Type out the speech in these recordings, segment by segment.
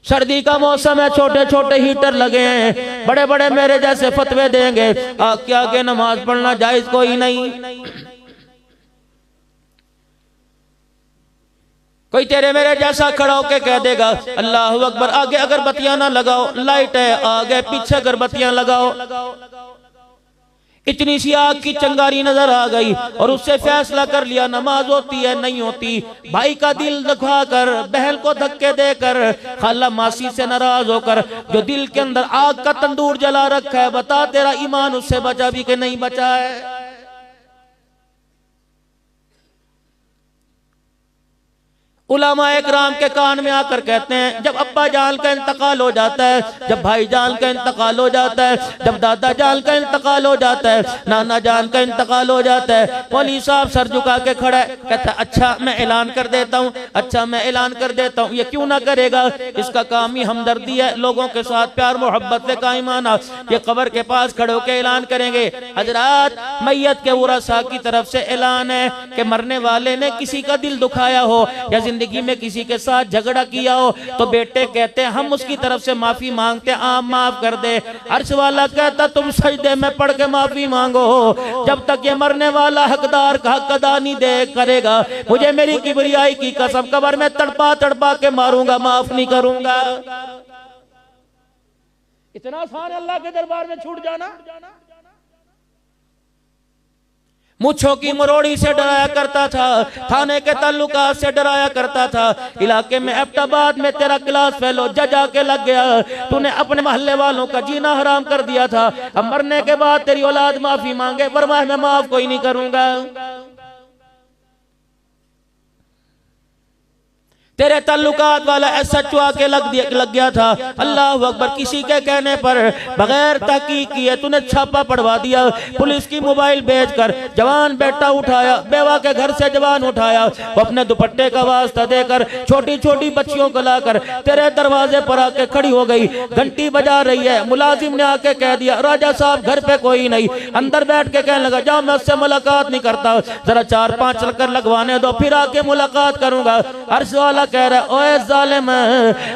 सर्दी का मौसम है, छोटे छोटे हीटर लगे हैं, बड़े बड़े मेरे जैसे फतवे देंगे आग के आगे नमाज पढ़ना जायज कोई नहीं। कोई तेरे मेरे जैसा खड़ा होके कह देगा अल्लाह अकबर, आगे अगरबत्तियां ना लगाओ, लाइट है आगे, पीछे अगरबत्तियां लगाओ। इतनी सी आग की चंगारी नजर आ गई और उससे फैसला कर लिया नमाज होती है नहीं होती। भाई का दिल दुखा कर, बहन को धक्के देकर, खाला मासी से नाराज होकर जो दिल के अंदर आग का तंदूर जला रखा है, बता तेरा ईमान उससे बचा भी कि नहीं बचा है? उलमा इकराम के कान में आकर कहते हैं जब अब्बा जान का इंतकाल हो जाता है, जब भाई जान का इंतकाल हो जाता है, जब दादा जान का इंतकाल हो जाता है, नाना जान का इंतकाल हो जाता है, मौलवी साहब सर झुका के खड़ा है, कहता अच्छा मैं ऐलान कर देता हूँ, अच्छा मैं ऐलान कर देता हूँ। ये क्यों ना करेगा, इसका काम ही हमदर्दी है, लोगों के साथ प्यार मोहब्बत से कायम आना। ये कब्र के पास खड़े होकर ऐलान करेंगे हजरात मैयत के उरसा की तरफ से ऐलान है कि मरने वाले ने किसी का दिल दुखाया हो या जिंदगी में किसी के साथ झगड़ा किया हो तो बेटे कहते हैं हम उसकी तरफ से माफी मांगते, आप माफ कर दे। अर्श वाला कहता तुम सजदे में पढ़ के माफी मांगो, जब तक ये मरने वाला हकदार का हक अदा नहीं दे करेगा मुझे मेरी किबरियाई की कसम कब्र में तड़पा तड़पा के मारूंगा, माफ नहीं करूंगा। इतना आसान अल्लाह के दरबार में छूट जाना। मुच्छों की मरोड़ी से डराया करता था, थाने के ताल्लुकात से डराया करता था, इलाके में एबटाबाद में तेरा क्लास फेलो जज आके लग गया, तूने अपने मोहल्ले वालों का जीना हराम कर दिया था। अब मरने के बाद तेरी औलाद माफी मांगे, वरना मैं माफ कोई नहीं करूंगा। तेरे ताल्लुकात वाला एसएचओ आके लग गया था, अल्लाह अकबर, किसी के कहने पर बगैर तहकीक किए तूने छापा पड़वा दिया। पुलिस की मोबाइल बेचकर जवान बेटा उठाया, बेवा के घर से जवान उठाया, वो अपने दुपट्टे का वास्ता देकर छोटी छोटी बच्चियों को लाकर तेरे दरवाजे पर आके खड़ी हो गई, घंटी बजा रही है। मुलाजिम ने आके कह दिया राजा साहब घर पे कोई नहीं, अंदर बैठ के कहने लगा जाओ मैं उससे मुलाकात नहीं करता, जरा 4-5 चक्कर लगवाने दो फिर आके मुलाकात करूंगा। अर्श वाला कह रहा ओए जालिम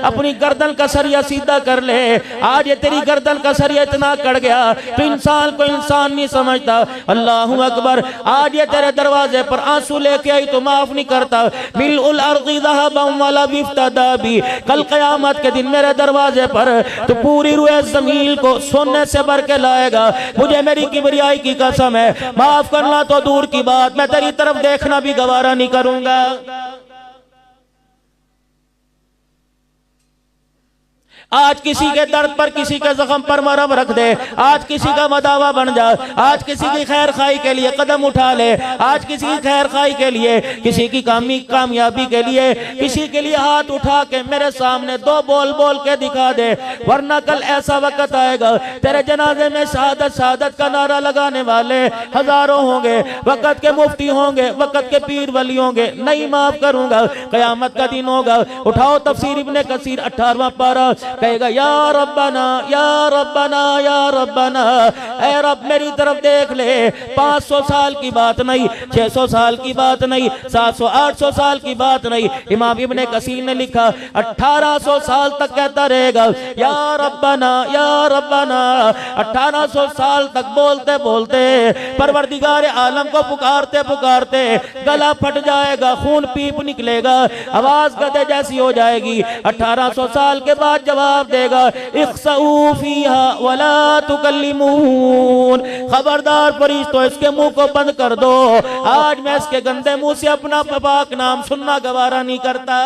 अपनी गर्दन का सरिया सीधा कर ले, आज ये तेरी गर्दन का सरिया इतना कट गया तो इंसान को इंसान नहीं समझता। अल्लाहु अकबर, आज ये तेरे दरवाजे पर आंसू लेके आई तो माफ नहीं करता। बिल अर्ज़ि ज़हबन वला बिफ्तदा भी, कल क़यामत के दिन मेरे दरवाजे पर तो पूरी रूए ज़मीन को सोने से भर के लाएगा। मुझे मेरी किबरियाई की कसम है, माफ करना तो दूर की बात मैं तेरी तरफ देखना भी गवारा नहीं करूंगा। आज किसी के दर्द पर किसी के जख्म पर मरहम रख दे, आज किसी का मदावा बन जा, आज किसी की खैर खाई के लिए कदम उठा ले, आज किसी की खैर खाई के लिए, किसी की कामयाबी के लिए, किसी के लिए हाथ उठा के मेरे सामने 2 बोल बोल के दिखा दे, वरना कल ऐसा वक्त आएगा तेरे जनाजे में शहादत शहादत का नारा लगाने वाले हजारों होंगे, वक्त के मुफ्ती होंगे, वक्त के पीर वली होंगे, नहीं माफ करूंगा। कयामत का दिन होगा, उठाओ तफसीर इब्ने कसीर 18वां पारा, कहेगा या रब्बना या रब्बना या रब्बना, ऐ रब मेरी तरफ देख ले। 500 साल की बात नहीं, 600 साल की बात नहीं, 700-800 साल की बात नहीं, इमाम इब्ने कसीर ने लिखा 1800 साल तक कहता रहेगा या रब्बना या रब्बना। 1800 साल तक बोलते बोलते परवरदिगार आलम को पुकारते पुकारते गला फट जाएगा, खून पीप निकलेगा, आवाज गधे जैसी हो जाएगी। 1800 साल के बाद जवाब देगा इख्सऊ फीहा वला तुकल्लिमून, खबरदार फरिश्तों इसके मुंह को बंद कर दो, आज मैं इसके गंदे मुंह से अपना पाक नाम सुनना गवारा नहीं करता।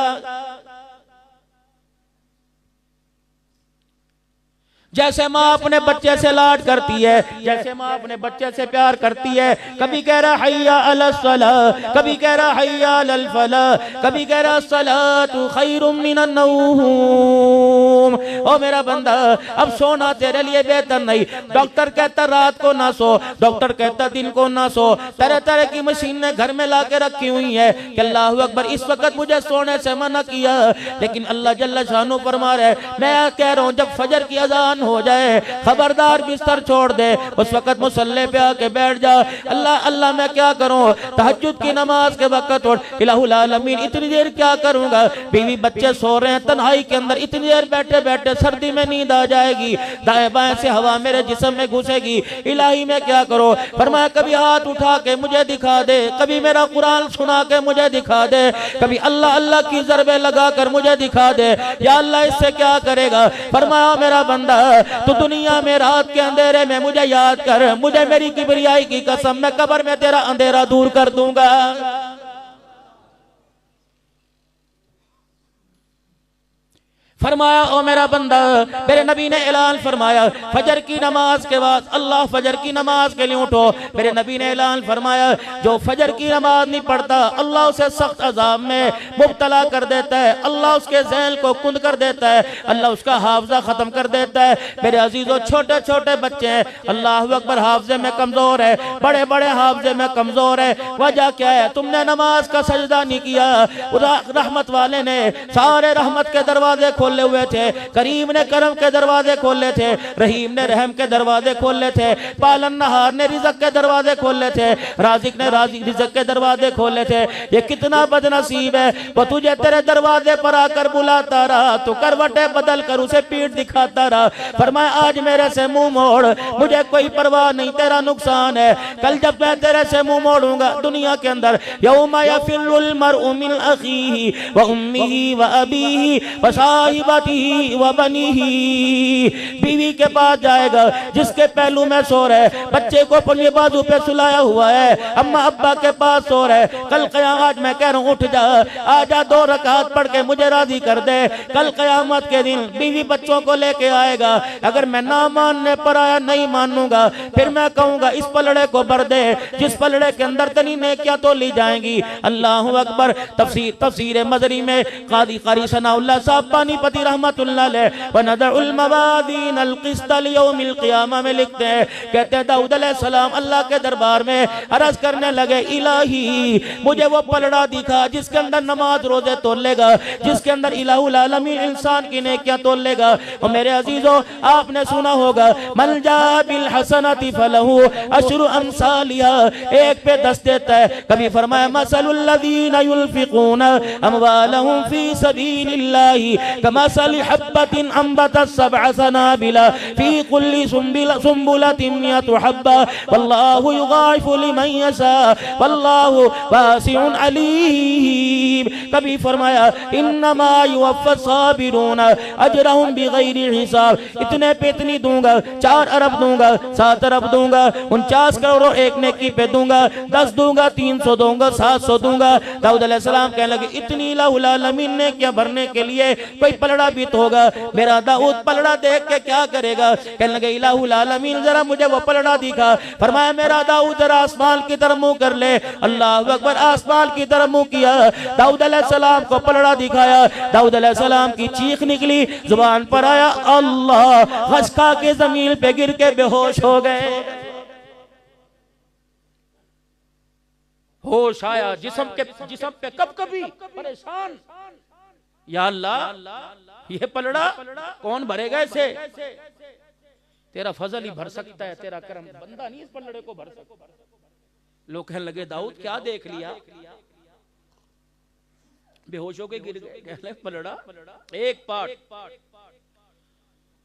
जैसे माँ अपने बच्चे से लाड करती है, जैसे माँ अपने बच्चे से प्यार करती है, कभी कह रहा हय्या अलस सलाह, कभी कह रहा हय्या अलल फलाह, कभी कह रहा सलातु खैरुम मिनन नौम। ओ मेरा बंदा अब सोना तेरे लिए बेहतर नहीं। डॉक्टर कहता रात को ना सो, डॉक्टर कहता दिन को ना सो, तरह तरह की मशीनें घर में ला के रखी हुई है कि अल्लाह अकबर इस वक्त मुझे सोने से मना किया, लेकिन अल्लाह जल्ल शानो फरमा रहे मैं कह रहा हूँ जब फजर की अजान हो जाए खबरदार बिस्तर छोड़ दे, उस वक्त मुसल्ले पे आके बैठ जा। अल्लाह अल्लाह मैं क्या करूँ, तहज्जुद की नमाज के वक्त उठ, इलाहुल आलमीन इतनी देर क्या करूँगा, बीवी बच्चे सो रहे हैं तन्हाई के अंदर, इतनी देर बैठे बैठे सर्दी में नींद आ जाएगी, दाएं बाएं से हवा मेरे जिस्म में घुसेगी, इलाही मैं क्या करूँ। फरमाया कभी हाथ उठा के मुझे दिखा दे, कभी मेरा कुरान सुना के मुझे दिखा दे, कभी अल्लाह अल्लाह की ज़रबे लगा कर मुझे दिखा दे, या अल्लाह इससे क्या करेगा। फरमाया मेरा बंदा तू दुनिया में रात के अंधेरे में मुझे याद कर, मुझे मेरी किबरियाई की कसम मैं कब्र में तेरा अंधेरा दूर कर दूंगा। फरमाया ओ मेरा बंदा, मेरे नबी ने ऐलान फरमाया फजर की नमाज के बाद अल्लाह फजर की नमाज के लिए उठो। मेरे नबी ने ऐलान फरमाया जो फजर की नमाज नहीं पढ़ता अल्लाह उसे सख्त अजाब में मुब्तला कर देता है, अल्लाह उसके ज़हन को कुंद कर देता है, अल्लाह उसका हाफजा खत्म कर देता है। मेरे अजीजों छोटे छोटे बच्चे हैं, अल्लाह अकबर हाफजे में कमजोर है, बड़े बड़े हाफजे में कमजोर है। वजह क्या है, तुमने नमाज का सजदा नहीं किया। रहमत वाले ने सारे रहमत के दरवाजे खोले हुए थे, करीम ने करम के दरवाजे खोले थे, रहीम ने रहम के दरवाजे खोले थे, पालन नहार ने रिज़्क़ के दरवाजे खोले थे, राज़िक ने रिज़्क़ के दरवाजे खोले थे। ये कितना बदनसीब है वो तुझे तेरे दरवाजे पर आकर बुलाता रहा, तो करवटें बदल कर उसे पीठ दिखाता रहा। फरमाया आज मेरे से मुंह मोड़, मुझे कोई परवाह नहीं, तेरा नुकसान है। कल जब मैं तेरे से मुंह मोड़ूंगा दुनिया के अंदर यौमा यफिरुल मरउ मिन अखीही व उम्मिही व अबीही व साहिबतिही व बनीही, बीवी के पास जाएगा जिसके पहलू में सो रहे, बच्चे को अपने बाजू पे सुलाया हुआ है, अम्मा अब्बा के पास सो रहे। कल क़यामत मैं कह रहा हूँ उठ जा, आजा 2 रकात पढ़ के मुझे राजी कर दे। कल क़यामत के दिन बीवी बच्चों को लेके आएगा, अगर मैं ना मानने पर आया नहीं मानूंगा, फिर मैं कहूंगा इस पलड़े को भर दे, जिस पलड़े के अंदर तनी नेकियां तो ली जाएंगी। अल्लाहु अकबर। तफसीर मज़री में क़ादी क़ारी सनाउल्लाह साहब पानीपती रहमतुल्लाह अलैह व नदउल मवाज़ीन अल क़िस्त लियौमिल क़ियामा में लिखते हैं, कहते हैं दाऊद अलैहिस्सलाम अल्लाह के दरबार में अर्ज़ करने लगे इलाही मुझे वो पलड़ा दिखा जिसके अंदर नमाज रोजे तोलेगा, जिसके अंदर इलाहुल आलमीन इंसान की नेकियां तोलेगा। और मेरे अजीजों आपने सुना होगा मन जा बिल हसनति फलहु अशरु अमसालिहा, एक पे 10 देता है। कभी फरमाया मसलुल लज़ीना युनफ़िक़ूना अमवालहुम फ़ी सबीलिल्लाहि कमसलि हब्बतिन अंबतत सबअ सनाबिला फ़ी कुल्ली सुंबुलतिन मिअतु हब्बा वल्लाहु युग़ाइफ़ु लिमन यशा वल्लाहु वासिउन अलीम। कभी फरमाया इन्नमा युवफ़्फ़स साबिरून अजरहुम बिग़ैरि हिसाब, इतने पे इतनी दूंगा, 4 अरब दूंगा, 7 अरब दूंगा, 49 करोड़ एक नेकी पे दूंगा, 10 दूंगा, 300 दूंगा, 700 दूंगा। दाऊद अलैहिस्सलाम कहने लगे इतनी इलाहुल आलमीन ने क्या भरने के लिए कोई पलड़ा भी तो होगा। मेरा दाऊद पलड़ा देख के क्या करेगा, कहने लगे इलाहुल आलमीन जरा मुझे वो पलड़ा दिखा। फरमाया मेरा दाऊद जरा आसमान की तरफ मुंह कर ले। अल्लाह अकबर। आसमान की तरफ मुंह किया, दाऊद अलैहिस्सलाम को पलड़ा दिखाया, दाऊद अलैहिस्सलाम की चीख निकली, जुबान पर आया अल्लाह, खसका के जमीन पे गिर के बेहोश हो गए। होश आया जिस्म पे कब कभी परेशान, या अल्लाह ये पलड़ा कौन भरेगा इसे, तेरा फजल ही भर सकता है, तेरा करम, बंदा नहीं इस पलड़े को भर सकता। लोग कहने लगे दाऊद क्या देख लिया, बेहोश होके गिर गए। पलड़ा एक पार्ट,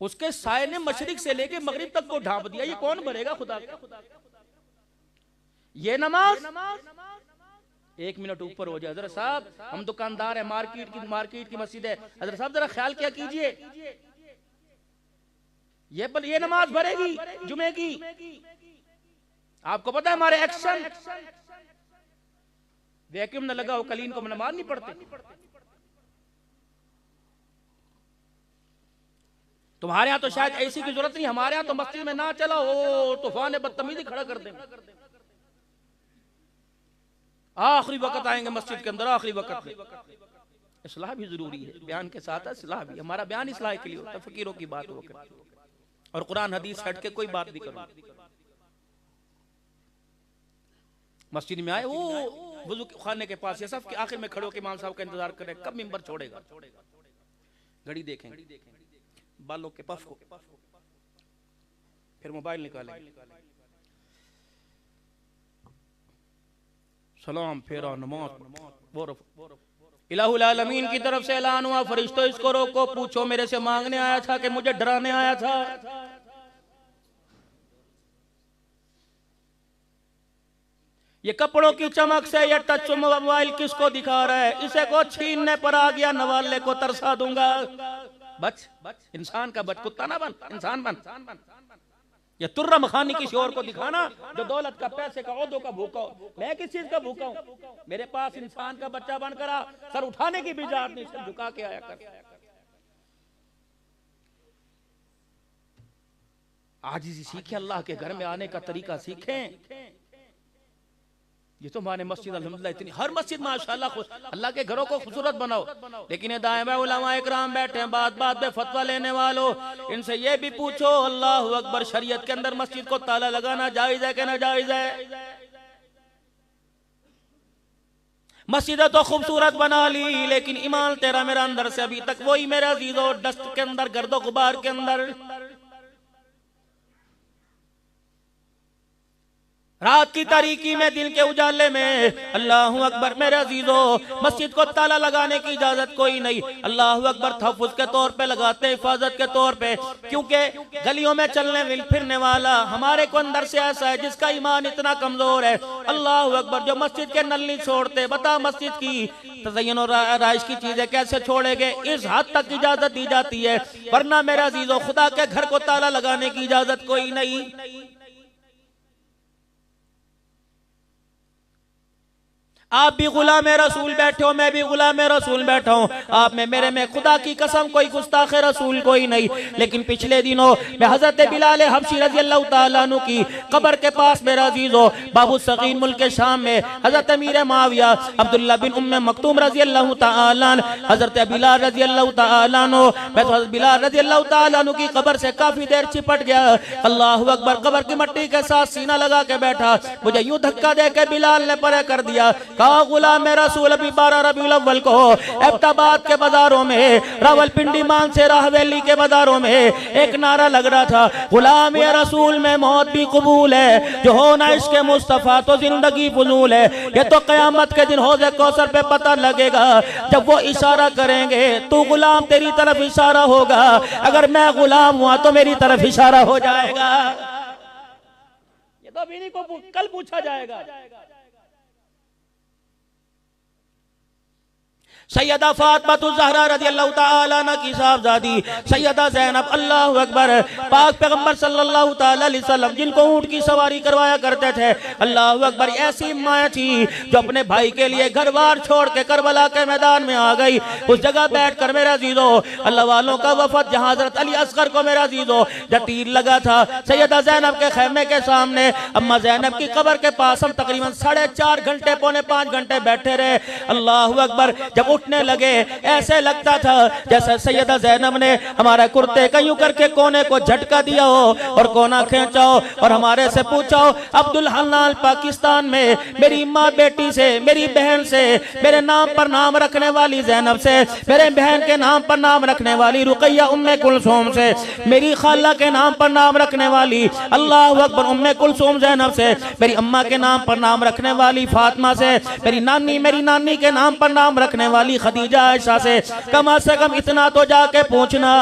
उसके साये ने मशरिक से लेके मगरिब तक को ढांप दिया, ये कौन भरेगा खुदा का। ये नमाज 1 मिनट ऊपर हो जाए। हज़रत साहब हम दुकानदार है, मार्केट की मस्जिद है, हज़रत साहब जरा ख्याल क्या कीजिए, ये नमाज भरेगी जुमे की। आपको पता है हमारे एक्शन वैक्यूम न लगा हो, कलीन को नमाज नहीं पढ़ते। तुम्हारे यहाँ तो शायद ऐसी की जरूरत नहीं, हमारे यहाँ तो मस्जिद में ना चला हो तूफान बदतमीजी खड़ा कर देंगे। आखिरी वक्त आएंगे मस्जिद के अंदर, आखिरी वक्त में इस्लाह भी जरूरी है, बयान के साथ इस्लाह भी। हमारा बयान इस्लाह के लिए होता है, फकीरों की बात होकर और कुरान हदीस हट के कोई बात नहीं करूंगा। मस्जिद में आए, वो वुजू खाने के पास या सब के आखिर में खड़े होकर इमाम साहब का इंतजार करें कब मिंबर छोड़ेगा। घड़ी देखेंगे, बालों के पफ को, फिर मोबाइल निकालेंगे, सलाम फेरा नमाज। इलाहुल आलमीन की तरफ से ऐलान हुआ, फरिश्तों इसको रोको, पूछो मेरे से मांगने आया था कि मुझे डराने आया था। ये कपड़ों की चमक से ये टच मोबाइल किसको दिखा रहा है? इसे को छीनने पर आ गया, नवाले को तरसा दूंगा। बच इंसान का बच, कुत्ता ना बन, इंसान बन। ये तुर्रा मखानी किसी और को दिखाना जो दौलत का, पैसे का, ओहदों का भूखा हो। मैं किस चीज का भूखा हूं? मेरे पास इंसान का बच्चा बनकर आ, सर उठाने की भी इजाजत नहीं, सर झुका के आया कर। आजिज़ी सीखे, अल्लाह के घर में आने का तरीका सीखें। ये तो माने मस्जिद अल्हम्दुलिल्लाह इतनी, हर मस्जिद माशाअल्लाह अल्लाह के घरों को खूबसूरत बनाओ। लेकिन दायमा उलमा इकराम बैठे हैं, बात बात पे फतवा लेने वालों, इनसे ये भी पूछो अल्लाहु अकबर, शरीयत के अंदर मस्जिद को ताला लगाना जायज है कि ना जायज है? मस्जिद तो खूबसूरत बना ली, लेकिन ईमान तेरा मेरा अंदर से अभी तक वही मेरा अजीजों, डस्ट के अंदर, गर्दो गुबार के अंदर। रात की तारीकी में, दिन के उजाले में, अल्लाहु अकबर मेरे अजीजों, मस्जिद को ताला लगाने की इजाजत कोई नहीं। अल्लाहु अकबर तहफ्फुज़ के तौर पे लगाते, हिफाजत के तौर पे, क्योंकि गलियों में चलने फिरने वाला हमारे को अंदर से ऐसा है जिसका ईमान इतना कमजोर है। अल्लाहु अकबर, जो मस्जिद के नल नहीं छोड़ते, बता मस्जिद की तज़य्युन और आराइश की चीजें कैसे छोड़ेंगे? इस हद तक इजाजत दी जाती है, वरना मेरे अजीजों खुदा के घर को ताला लगाने की इजाजत कोई नहीं। आप भी गुलाम रसूल बैठे हो, मैं भी गुलाम रसूल बैठा हूँ। आप में मेरे में खुदा की कसम कोई गुस्ताख रसूल कोई नहीं। लेकिन पिछले दिनों मैं हजरत बिलाल हबशी रजी अल्लाह तआला अन्हु की कब्र के पास मेरा अजीजों, बाबू सगीर मुल्क शाम में हजरत अमीर माविया अब्दुल्ला बिन उम्मे मक्तूम रजी अल्लाह तआला, हजरत बिलाल रजी अल्लाह तआला अन्हु, मैं तो बिलाल रजी अल्लाह तआला अन्हु की कब्र से काफी देर चिपट गया। अल्लाहु अकबर, कब्र की मिट्टी के साथ सीना लगा के बैठा, मुझे यूं धक्का दे के बिलाल ने परे कर दिया। कहा गुलाम रसूल अभी 12 रबीउल अव्वल को एबटाबाद के बाजारों में, रावलपिंडी मानसेरा हवेली के बाजारों में एक नारा लग रहा था, गुलाम रसूल में मौत भी कबूल है, जो हो ना इश्क मुस्तफा तो जिंदगी फजूल है। ये तो कयामत के दिन हौज़े कौसर पे पता लगेगा, जब वो इशारा करेंगे तू गुलाम, तेरी तरफ इशारा होगा, अगर मैं गुलाम हुआ तो मेरी तरफ इशारा हो जाएगा। ये तो अभी नहीं को कल पूछा जाएगा। सैयदा फातिमा ज़हरा रज़ी अल्लाह तआला अन्हा की साहबजादी सैयदा ज़ैनब, अल्लाहु अकबर, पाक पैगंबर सल्लल्लाहु तआला अलैहि वसल्लम जिनको ऊंट की सवारी करवाया करते थे, अल्लाहु अकबर, ऐसी माँ थी जो अपने भाई के लिए घर-बार छोड़ के करबला के मैदान में आ गई। उस जगह बैठकर मेरा अजीजों, अल्लाह वालों का वफद जहाँ हज़रत अली असगर को मेरा अजीजों जब तीर लगा था, सैयदा ज़ैनब के खैमे के सामने अम्मा ज़ैनब की कब्र के पास हम तकरीबन 4.5 घंटे, पौने 5 घंटे बैठे रहे। अल्लाहु अकबर, जब उठने लगे ऐसे लगता था जैसे सैयदा ज़ैनब ने हमारा कुर्ते का यूं करके कोने को झटका दिया हो और कोना खींचा हो और हमारे से पूछा हो, अब्दुल हन्नान पाकिस्तान में मेरी माँ बेटी से, मेरी बहन से, मेरे नाम पर नाम रखने वाली ज़ैनब से, मेरे बहन के नाम पर नाम रखने वाली रुकैया उम्मे कुलसूम से, मेरी खाला के नाम पर नाम रखने वाली अल्लाहु अकबर उम्मे कुलसूम ज़ैनब से, मेरी अम्मा के नाम पर नाम रखने वाली फातिमा से, मेरी नानी के नाम पर नाम रखने वाली खदीजा आयशा से कम इतना तो जाके पूछना,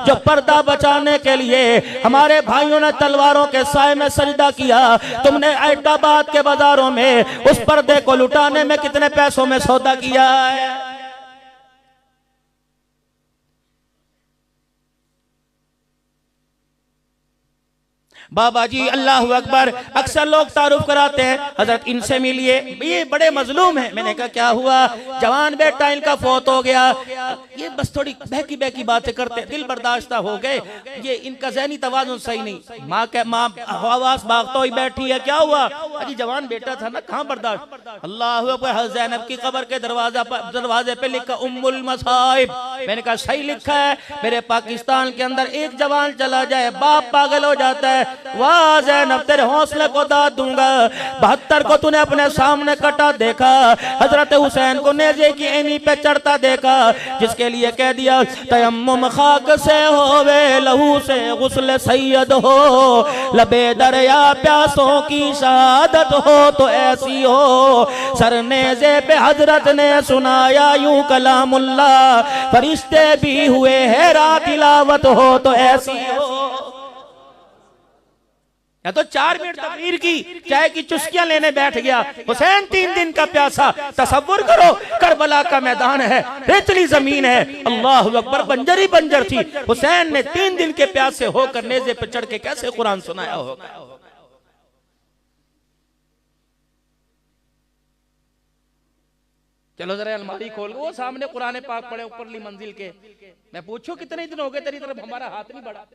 जो पर्दा बचाने के लिए हमारे भाइयों ने तलवारों के साए में सजदा किया, तुमने एबटाबाद के बाजारों में उस पर्दे को लुटाने में कितने पैसों में सौदा किया है। बाबा जी अल्लाह अकबर। अक्सर लोग तारुफ कराते हैं हजरत इनसे मिलिए, ये बड़े मजलूम हैं। मैंने कहा क्या हुआ? जवान बेटा इनका फौत हो गया। ये बस थोड़ी बहकी बहकी बातें करते, दिल बर्दाश्त हो गए, ये इनका ज़हनी तवाज़ुन सही नहीं। माँ हवास भागता हुई बैठी है, क्या हुआ? अजी जवान बेटा था ना, कहाँ बर्दाश्त। अल्लाह अकबर। हज़रत ज़ैनब की कब्र के दरवाजे पे लिखा उम्मुल मसाइब। मैंने कहा सही लिखा है। मेरे पाकिस्तान के अंदर एक जवान चला जाए बाप पागल हो जाता है। वाह ज़ैनब तेरे हौसले को दाद दूंगा। 72 को तूने अपने सामने कटा देखा, हजरत हुसैन को नेज़े की एनी पे चढ़ता देखा, जिसके लिए कह दिया तयम्मुम खाक से होवे लहू से गुस्ल सैयद हो, लबे दरिया प्यासों की शहादत हो तो ऐसी हो। सर नेज़े पे हजरत ने सुनाया यूं कलामुल्लाह, फरिश्ते भी हुए हैरा तिलावत हो तो ऐसी हो। या तो 4 मिनट तकरीर की, चाय की चुस्कियां लेने बैठ गया। हुसैन 3 दिन का प्यासा। तसव्वुर करो करबला का मैदान है, रेतली जमीन है, अल्लाह अकबर, बंजर ही बंजर थी। हुसैन ने 3 दिन के प्यासे होकर नेज़े पे चढ़ के कैसे कुरान सुनाया होगा। चलो जरा अलमारी खोल, वो सामने कुरान पाक पड़े ऊपरली मंजिल के। मैं पूछूं कितने दिन हो गए तेरी तरफ हमारा हाथ नहीं बढ़ा?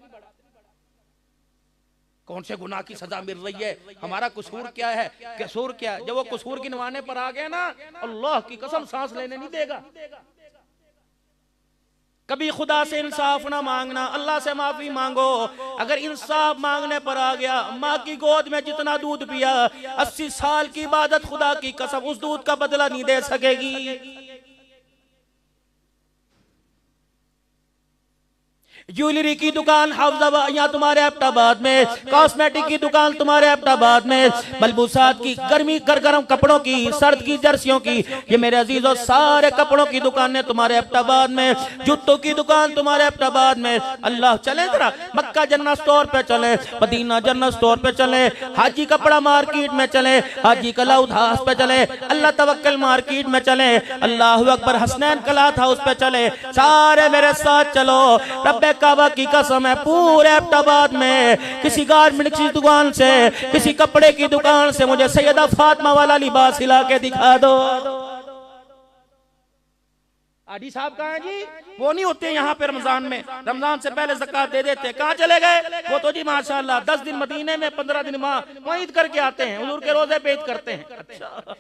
कौन से गुनाह की सजा मिल रही है? हमारा कसूर क्या है? कसूर क्या है? जब वो कसूर गिनवाने पर आ गए ना, अल्लाह की कसम सांस लेने नहीं देगा। कभी खुदा से इंसाफ ना मांगना, अल्लाह से माफी मांगो। अगर इंसाफ मांगने पर आ गया, माँ की गोद में जितना दूध पिया, 80 साल की इबादत, खुदा की कसम उस दूध का बदला नहीं दे सकेगी। ज्वेलरी की दुकान यहाँ तुम्हारे एबटाबाद में, कॉस्मेटिक की दुकान तुम्हारे एबटाबाद में, मलबूसात की गर्म कपड़ों की, सर्द की जर्सियों की, ये मेरे अजीजों सारे कपड़ों की दुकानें तुम्हारे एबटाबाद में, जूतों की दुकान तुम्हारे एबटाबाद में। अल्लाह चले जरा मक्का जन्नत स्टोर पे चले, मदीना जन्नत स्टोर पे चले, हाजी कपड़ा मार्केट में चले, हाजी कलाउद हाउस पे चले, अल्लाह तवक्कल मार्केट में चले, अल्लाह अकबर हसनैन कलाथ हाउस पे चले। सारे मेरे साथ चलो। रब्बे काबा की कसम है, पूरे एबटाबाद में किसी गारमेंट की दुकान से, किसी कपड़े की दुकान से मुझे सैयदा फातिमा वाला लिबास हिला के दिखा दो। आदी साहब कहाँ हैं जी? वो नहीं होते यहाँ पे रमजान में, रमजान से पहले ज़कात दे देते। कहाँ चले गए वो? तो जी माशाल्लाह 10 दिन मदीने में, 15 दिन वहाँ ईद करके आते हैं, हुजूर के रोजे पे ईद करते हैं। अच्छा,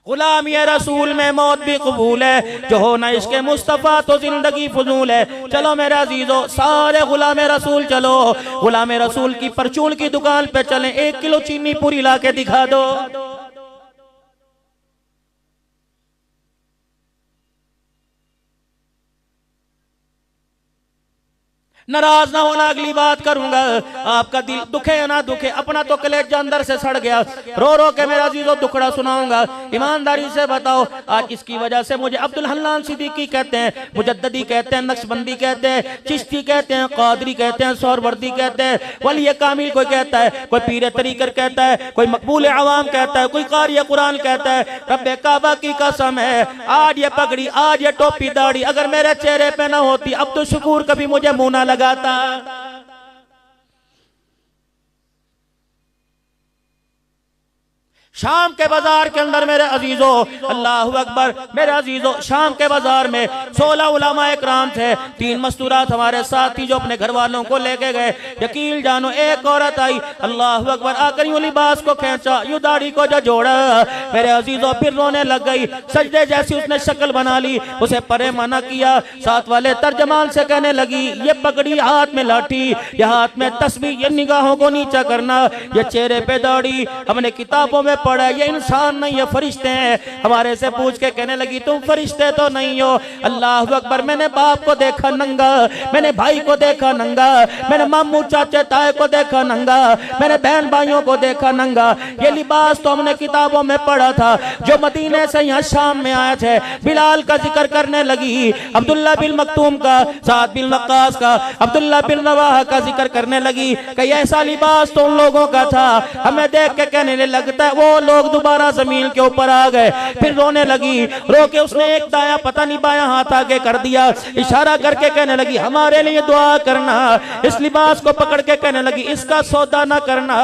गुलाम ये रसूल में मौत भी कबूल है, जो हो ना इसके मुस्तफ़ा तो जिंदगी फजूल है। चलो मेरे अजीजों सारे गुलाम रसूल चलो, गुलाम रसूल की परचून की दुकान पे चलें, 1 किलो चीनी पूरी ला के दिखा दो। नाराज ना होना, अगली बात करूंगा। आपका दिल दुखे या ना दुखे, अपना तो कलेजा अंदर से सड़ गया, रो रो के मेरा अजीजों दुखड़ा सुनाऊंगा। ईमानदारी से बताओ, आज इसकी वजह से मुझे अब्दुल हन्नान सिद्दीकी कहते हैं, मुजद्ददी कहते हैं, नक्शबंदी कहते हैं, चिश्ती कहते हैं, कादरी कहते हैं, सोहरवर्दी कहते हैं, वली कामिल कोई कहता है, कोई पीर तरीकर कहता है, कोई मकबूल अवाम कहता है, कोई कारी कुरान कहता है। रब्बे काबा की कसम है, आज ये पगड़ी, आज ये टोपी दाढ़ी अगर मेरे चेहरे पे ना होती, अब्दुल शकूर कभी मुझे मुंह ना लगाता। शाम के बाजार के अंदर मेरे अजीजों, अल्लाह अकबर, मेरे अजीजों शाम के बाजार में 16 उलमा इकराम थे, 3 मस्तूरात हमारे साथ थी जो अपने घर वालों को लेके गए। यकीन जानो एक औरत आई, अल्लाह अकबर, आकर यूं लिबास को खींचा, यूं दाढ़ी को जो जोड़ा, मेरे अजीजों फिर रोने लग गई। सजदे जैसी उसने शक्ल बना ली, उसे परे मना किया। साथ वाले तर्जमान से कहने लगी, ये पगड़ी, हाथ में लाठी, ये हाथ में तस्बीह, ये निगाहों को नीचा करना, ये चेहरे पे दाढ़ी, हमने किताबों में पड़ा, ये इंसान नहीं, ये फरिश्ते हैं। हमारे से पूछ के कहने लगी, तुम फरिश्ते तो नहीं हो। अल्लाह अकबर, मैंने बाप को देखा नंगा, मैंने भाई को देखा नंगा, मैंने मामू चाचे ताए को देखा नंगा, मैंने बहन भाइयों को देखा नंगा। ये लिबास तो हमने किताबों में पढ़ा था। जो मदीने से यहाँ शाम में आए थे, बिलाल का जिक्र करने लगी, अब्दुल्ला बिन मक्तूम का, साद बिन वक्कास का, अब्दुल्ला बिन रवाहा का जिक्र करने लगी कि ऐसा लिबास तो उन लोगों का था। हमें देख के कहने लगता है, वो लोग दोबारा जमीन के ऊपर आ गए। फिर रोने लगी, रो के उसने एक दाया पता नहीं बाया हाथ आगे कर दिया, इशारा करके कहने लगी हमारे लिए दुआ करना। इस लिबास को पकड़ के कहने लगी इसका सौदा ना करना,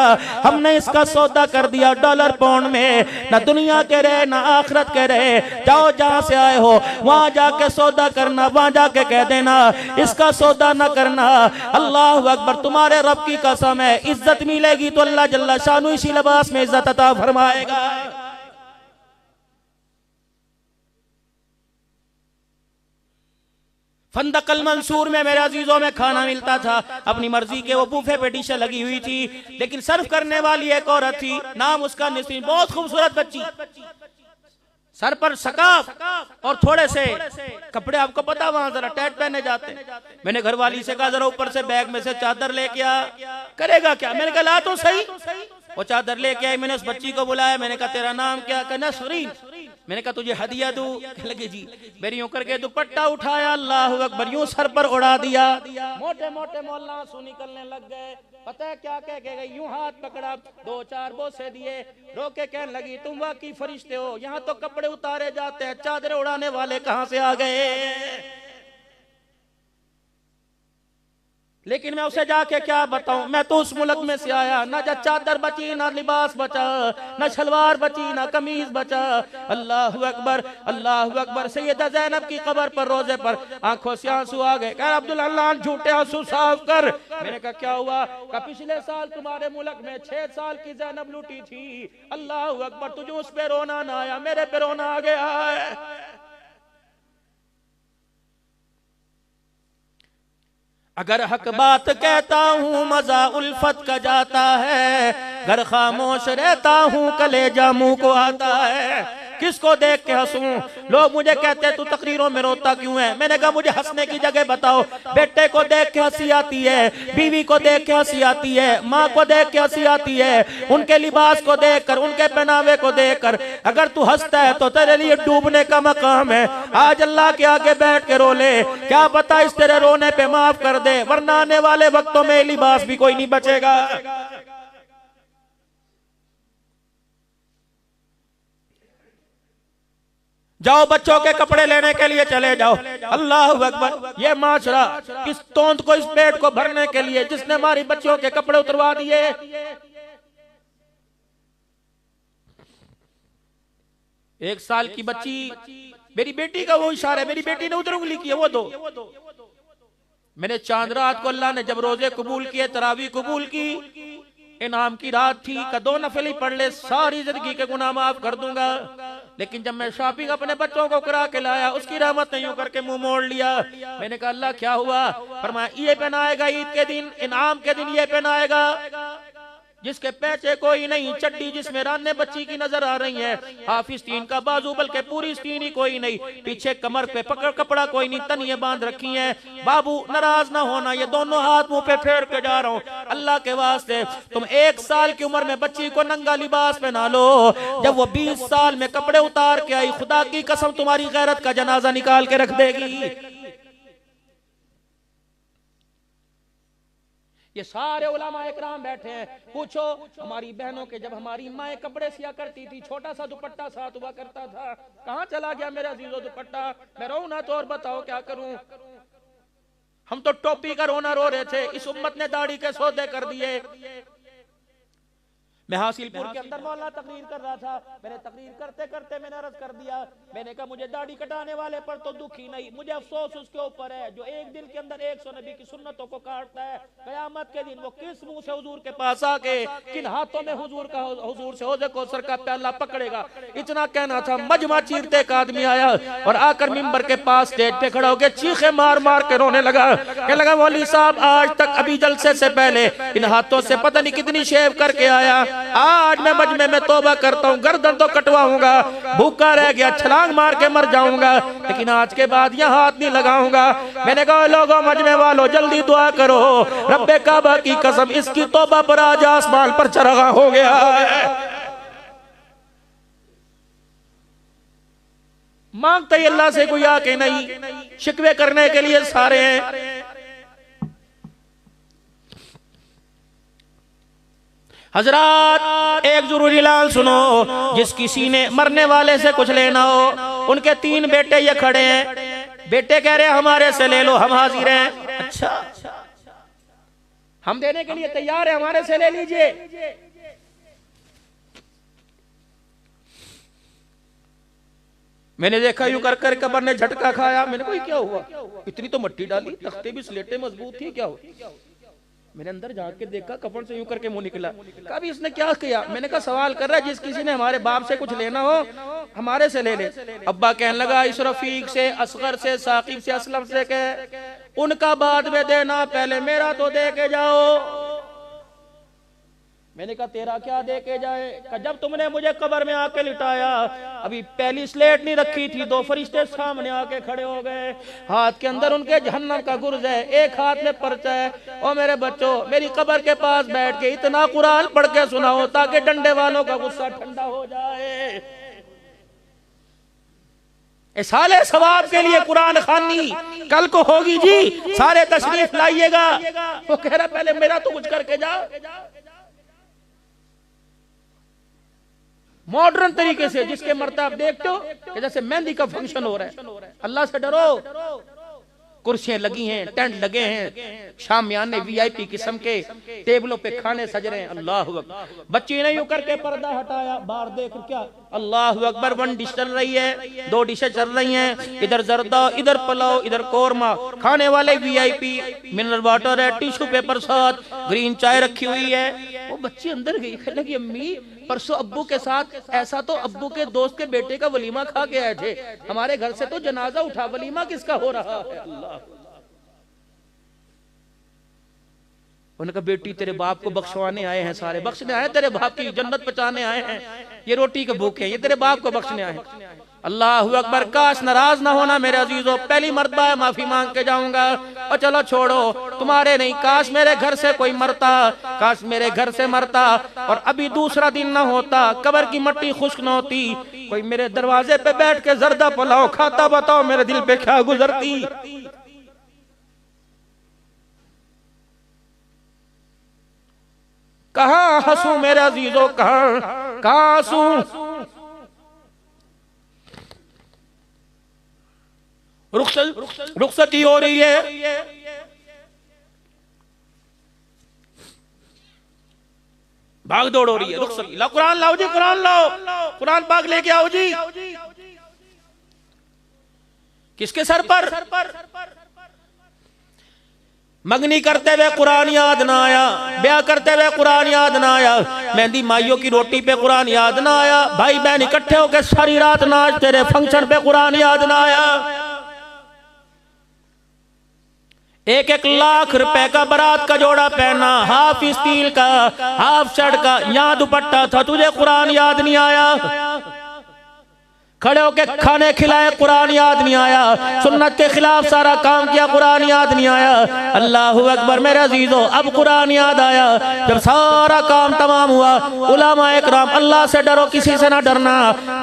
हमने इसका सौदा कर दिया डॉलर पाउंड में, ना दुनिया के रहे ना आखिरत के रहे। जाओ जहां से आए हो वहां जाके सौदा करना, वहां जाके कह देना इसका सौदा ना करना। अल्लाह अकबर, तुम्हारे रब की कसम है, इज्जत मिलेगी तो अल्लाह जल्ला शानु इसी लिबास में इज्जत अता फरमाएगा। फंदकल मंसूर में मेरे अजीजों में खाना मिलता था, अपनी मर्जी के वो बूफे पे डिशें लगी हुई थी, लेकिन सर्व करने वाली एक औरत थी, नाम उसका निस्रीन, बहुत खूबसूरत बच्ची, सर पर सकाफ और थोड़े से कपड़े, आपको पता वहां जरा टैट पहने जाते हैं। मैंने घरवाली से कहा जरा ऊपर से बैग में से चादर लेके आ, करेगा क्या? मैंने कहा ला तो सही। वो चादर लेके आई, मैंने उस बच्ची को बुलाया, मैंने कहा तेरा नाम क्या? कहना नसरीन। मैंने कहा तुझे हदिया दूं? लगे जी। मेरी यूं करके दुपट्टा उठाया, अल्लाह अकबर, यूं सर पर उड़ा दिया, मोटे मोटे मोहल्ला आंसू निकलने लग गए। पता है क्या कह के गई? यूं हाथ पकड़ा, 2-4 बोसे दिए, रो के कहने लगी तुम वाकई फरिश्ते हो, यहाँ तो कपड़े उतारे जाते हैं, चादरें उड़ाने वाले कहां से आ गए? लेकिन मैं उसे जाके क्या बताऊं, मैं तो उस मुल्क में से आया, ना चादर बची, ना लिबास बचा, ना शलवार बची, ना कमीज बचा। अल्लाह अकबर, अल्लाह अकबर। सैयदा ज़ैनब की कब्र पर रोजे पर आंखों से आंसू आ गए। कह अब्दुल अल्लाह झूठे आंसू साफ कर। मैंने कहा क्या हुआ? कहा पिछले साल तुम्हारे मुल्क में 6 साल की ज़ैनब लूटी थी। अल्लाह अकबर, तुझे उस पे रोना ना आया, मेरे पे रोना आ गया है। अगर हक बात कहता हूँ मजा उल्फत का जाता है, घर खामोश रहता हूँ कलेजा मुंह को आता है। किसको देख के हंसूं? लोग मुझे कहते हैं तू तकरीरों में रोता क्यों है? मैंने कहा मुझे हंसने की जगह बताओ। बेटे को देख के हंसी आती है, बीवी को देख के हंसी आती है, माँ को देख के हंसी आती है, उनके लिबास को देखकर, उनके पहनावे को देखकर। अगर तू हंसता है तो तेरे लिए डूबने का मकाम है। आज अल्लाह के आगे बैठ के रो ले, क्या पता इस तेरे रोने पे माफ कर दे, वरना आने वाले वक्तों में लिबास भी कोई नहीं बचेगा। जाओ बच्चों के कपड़े लेने के लिए चले जाओ। अल्लाह अकबर, ये माशरा किस तोंद को, इस पेट को भरने के लिए जिसने हमारी बच्चियों के कपड़े उतरवा दिए। एक साल की बच्ची, मेरी बेटी का वो इशारा, मेरी बेटी ने उधर उंगली की है, वो दो। मैंने चांद रात को अल्लाह ने जब रोजे कबूल किए, तरावी कबूल की, इनाम की रात थी, का 2 नफल ही पढ़ ले, सारी जिंदगी के गुनाह माफ कर दूंगा। लेकिन जब मैं शॉपिंग अपने बच्चों को करा के लाया, उसकी रहमत नहीं करके मुंह मोड़ लिया। मैंने कहा अल्लाह क्या हुआ? फरमाया ये पहनाएगा ईद के दिन, इनाम के दिन ये पहनाएगा, जिसके पैचे कोई नहीं, चड्डी जिसमें राने बच्ची की नजर आ रही है, हाफिज तीन का बाजू बल्कि पूरी स्तीन ही कोई नहीं, पीछे कमर पे पकड़ कपड़ा कोई नहीं, तनिए बांध रखी है। बाबू नाराज ना होना, ये दोनों हाथ मुंह पे फेर के जा रहा हूँ, अल्लाह के वास्ते तुम 1 साल की उम्र में बच्ची को नंगा लिबास पहना लो, जब वो 20 साल में कपड़े उतार के आई, खुदा की कसम तुम्हारी गैरत का जनाजा निकाल के रख देगी। ये सारे उलमा इकराम बैठे हैं, पूछो हमारी बहनों के, जब हमारी माएँ कपड़े सिया करती थी, छोटा सा दुपट्टा साथ हुआ करता था, कहाँ चला गया मेरा अजीजो दुपट्टा? मैं रो ना तो और बताओ क्या करूं? हम तो टोपी का रोना रो रहे थे, इस उम्मत ने दाढ़ी के सौदे कर दिए। मैं हासिलपुर के अंदर मौलाना तकरीर कर रहा था, मैंने तकरीर करते करते मैंने अर्ज कर दिया, मैंने कहा मुझे दाढ़ी कटाने वाले पर तो दुख ही नहीं, मुझे अफसोस उसके ऊपर है जो एक दिल के अंदर 100 नबी की सुन्नतों को काटता है। कयामत के दिन वो किस मुंह से हुजूर के पास आके, किन हाथों में हुजूर से हौज़े कौसर का प्याला पकड़ेगा। इतना कहना था, मजमा चीरते एक आदमी आया और आकर मिंबर के पास स्टेज पे खड़ा होकर चीखे मार मार के रोने लगा। कहने लगा मौलवी साहब आज तक अभी जलसे से पहले इन हाथों से पता नहीं कितनी शेव करके आया, आज मैं मजमे में तौबा करता हूँ, गर्दन तो कटवाऊंगा, भूखा रह गया, छलांग मार के मर जाऊंगा, लेकिन आज के बाद यह हाथ नहीं लगाऊंगा। मैंने कहा लोगों मजमे वालों जल्दी दुआ करो, रब्बे काबा की कसम इसकी तौबा पर आज आसमान पर चरगा हो गया है। मांगते ही अल्लाह से कोई आके नहीं, शिकवे करने के लिए सारे हैं। हजरात एक जरूरी ऐलान सुनो, जिस किसी ने मरने वाले से कुछ लेना हो, उनके 3 बेटे ये खड़े हैं, बेटे कह रहे हैं हमारे से ले लो, हम हाजिर हैं। अच्छा, हम देने के लिए तैयार है, हमारे से ले लीजिए। मैंने देखा यूं कर कर कबर ने झटका खाया। मैंने कहा क्या हुआ, इतनी तो मट्टी डाली, तख्ते भी स्लेटें मजबूत थी, क्या हुआ? मैंने अंदर जाके देखा, कफन से यूं करके मुंह निकला। कभी इसने क्या किया? मैंने कहा सवाल कर रहा है, जिस किसी ने हमारे बाप से कुछ लेना हो हमारे से ले ले। अब्बा कहने लगा इस रफीक से, असगर से, साकिब से, असलम से कह उनका बाद में देना, पहले मेरा तो दे के जाओ। मैंने कहा तेरा क्या दे के जाए? कहा जब तुमने मुझे कब्र में आके लिटाया, अभी पहली स्लेट नहीं रखी थी, 2 फरिश्ते सामने आके खड़े हो गए, हाथ के अंदर उनके जहन्नम का गुर्ज है, एक हाथ में पर्चा है। और मेरे बच्चों, मेरी कब्र के पास बैठ के इतना कुरान पढ़ के सुनाओ ताकि डंडे वालों का गुस्सा ठंडा हो जाए। साले सवाब के लिए कुरान खानी कल को होगी जी, सारे तशरीफ लाइएगा। वो कह रहा पहले मेरा तो कुछ करके जाओ। मॉडर्न तरीके से जिसके मरते आप देखते हो जैसे मेहंदी का फंक्शन हो रहा है। अल्लाह से डरो। कुर्सियां लगी हैं, टेंट लगे हैं, शामियाने वीआईपी किस्म के, टेबलों पे खाने सज रहे हैं। अल्लाह अकबर। बच्ची ने यूं करके पर्दा हटाया, बाहर देख क्या, अल्लाह अकबर। 1 डिश चल रही है, 2 डिशें चल रही हैं, इधर जर्दा, इधर पुलाव, इधर कोरमा। खाने वाले वीआईपी, मिनरल वाटर है, टिश्यू पेपर साथ, ग्रीन चाय रखी हुई है। वो बच्ची अंदर गई, कहने लगी अम्मी परसों अब्बू के साथ ऐसा तो अब्बू के दोस्त के बेटे का वलीमा खा के आए थे, हमारे घर से तो जनाजा उठा, वलीमा किसका हो रहा है? अल्लाह। उनका बेटी तेरे बाप को बख्शवाने आए हैं, सारे बख्शने आए, तेरे बाप की जन्नत बचाने आए हैं, ये रोटी के भूखे हैं, ये तेरे बाप को बख्शने आए हैं। अल्लाह अकबर। काश नाराज ना होना मेरे अजीजों, पहली मर्तबा है माफी मांग के जाऊंगा। और चलो छोड़ो, तुम्हारे नहीं, काश मेरे घर से कोई मरता, काश मेरे घर से मरता और अभी दूसरा दिन ना होता, कब्र की मट्टी खुश्क न होती, कोई मेरे दरवाजे पे बैठ के जर्दा पुलाव खाता, बताओ मेरे दिल पे क्या गुजरती। कहां हंसू मेरे अजीजों, कहां हंसू? रुखसती हो रही है, भाग दौड़ हो रही है, रुखसती। ला कुरान लाओ जी, कुरान लाओ, कुरान पाक लेके आओ जी। किसके सर पर? मंगनी करते हुए कुरान याद ना आया, ब्याह करते हुए कुरान याद ना आया, मेहंदी माइयों की रोटी पे कुरान याद ना आया, भाई बहन इकट्ठे होकर सारी रात नाचते रहे, फंक्शन पे कुरान याद ना आया। 1-1 लाख रुपए का बारात का जोड़ा पहना, हाफ स्टील का, हाफ शर्ट का, यहाँ दुपट्टा था, तुझे कुरान याद नहीं आया? खड़े होके खाने खिलाए, कुरान याद नहीं आया? सुन्नत के खिलाफ सारा काम किया, कुरान याद नहीं आया? अल्लाहु अकबर मेरे अजीजों, अब कुरान याद आया। जब सारा काम तमाम हुआ, उलमा इकराम, अल्लाह से डरो, किसी से ना डरना,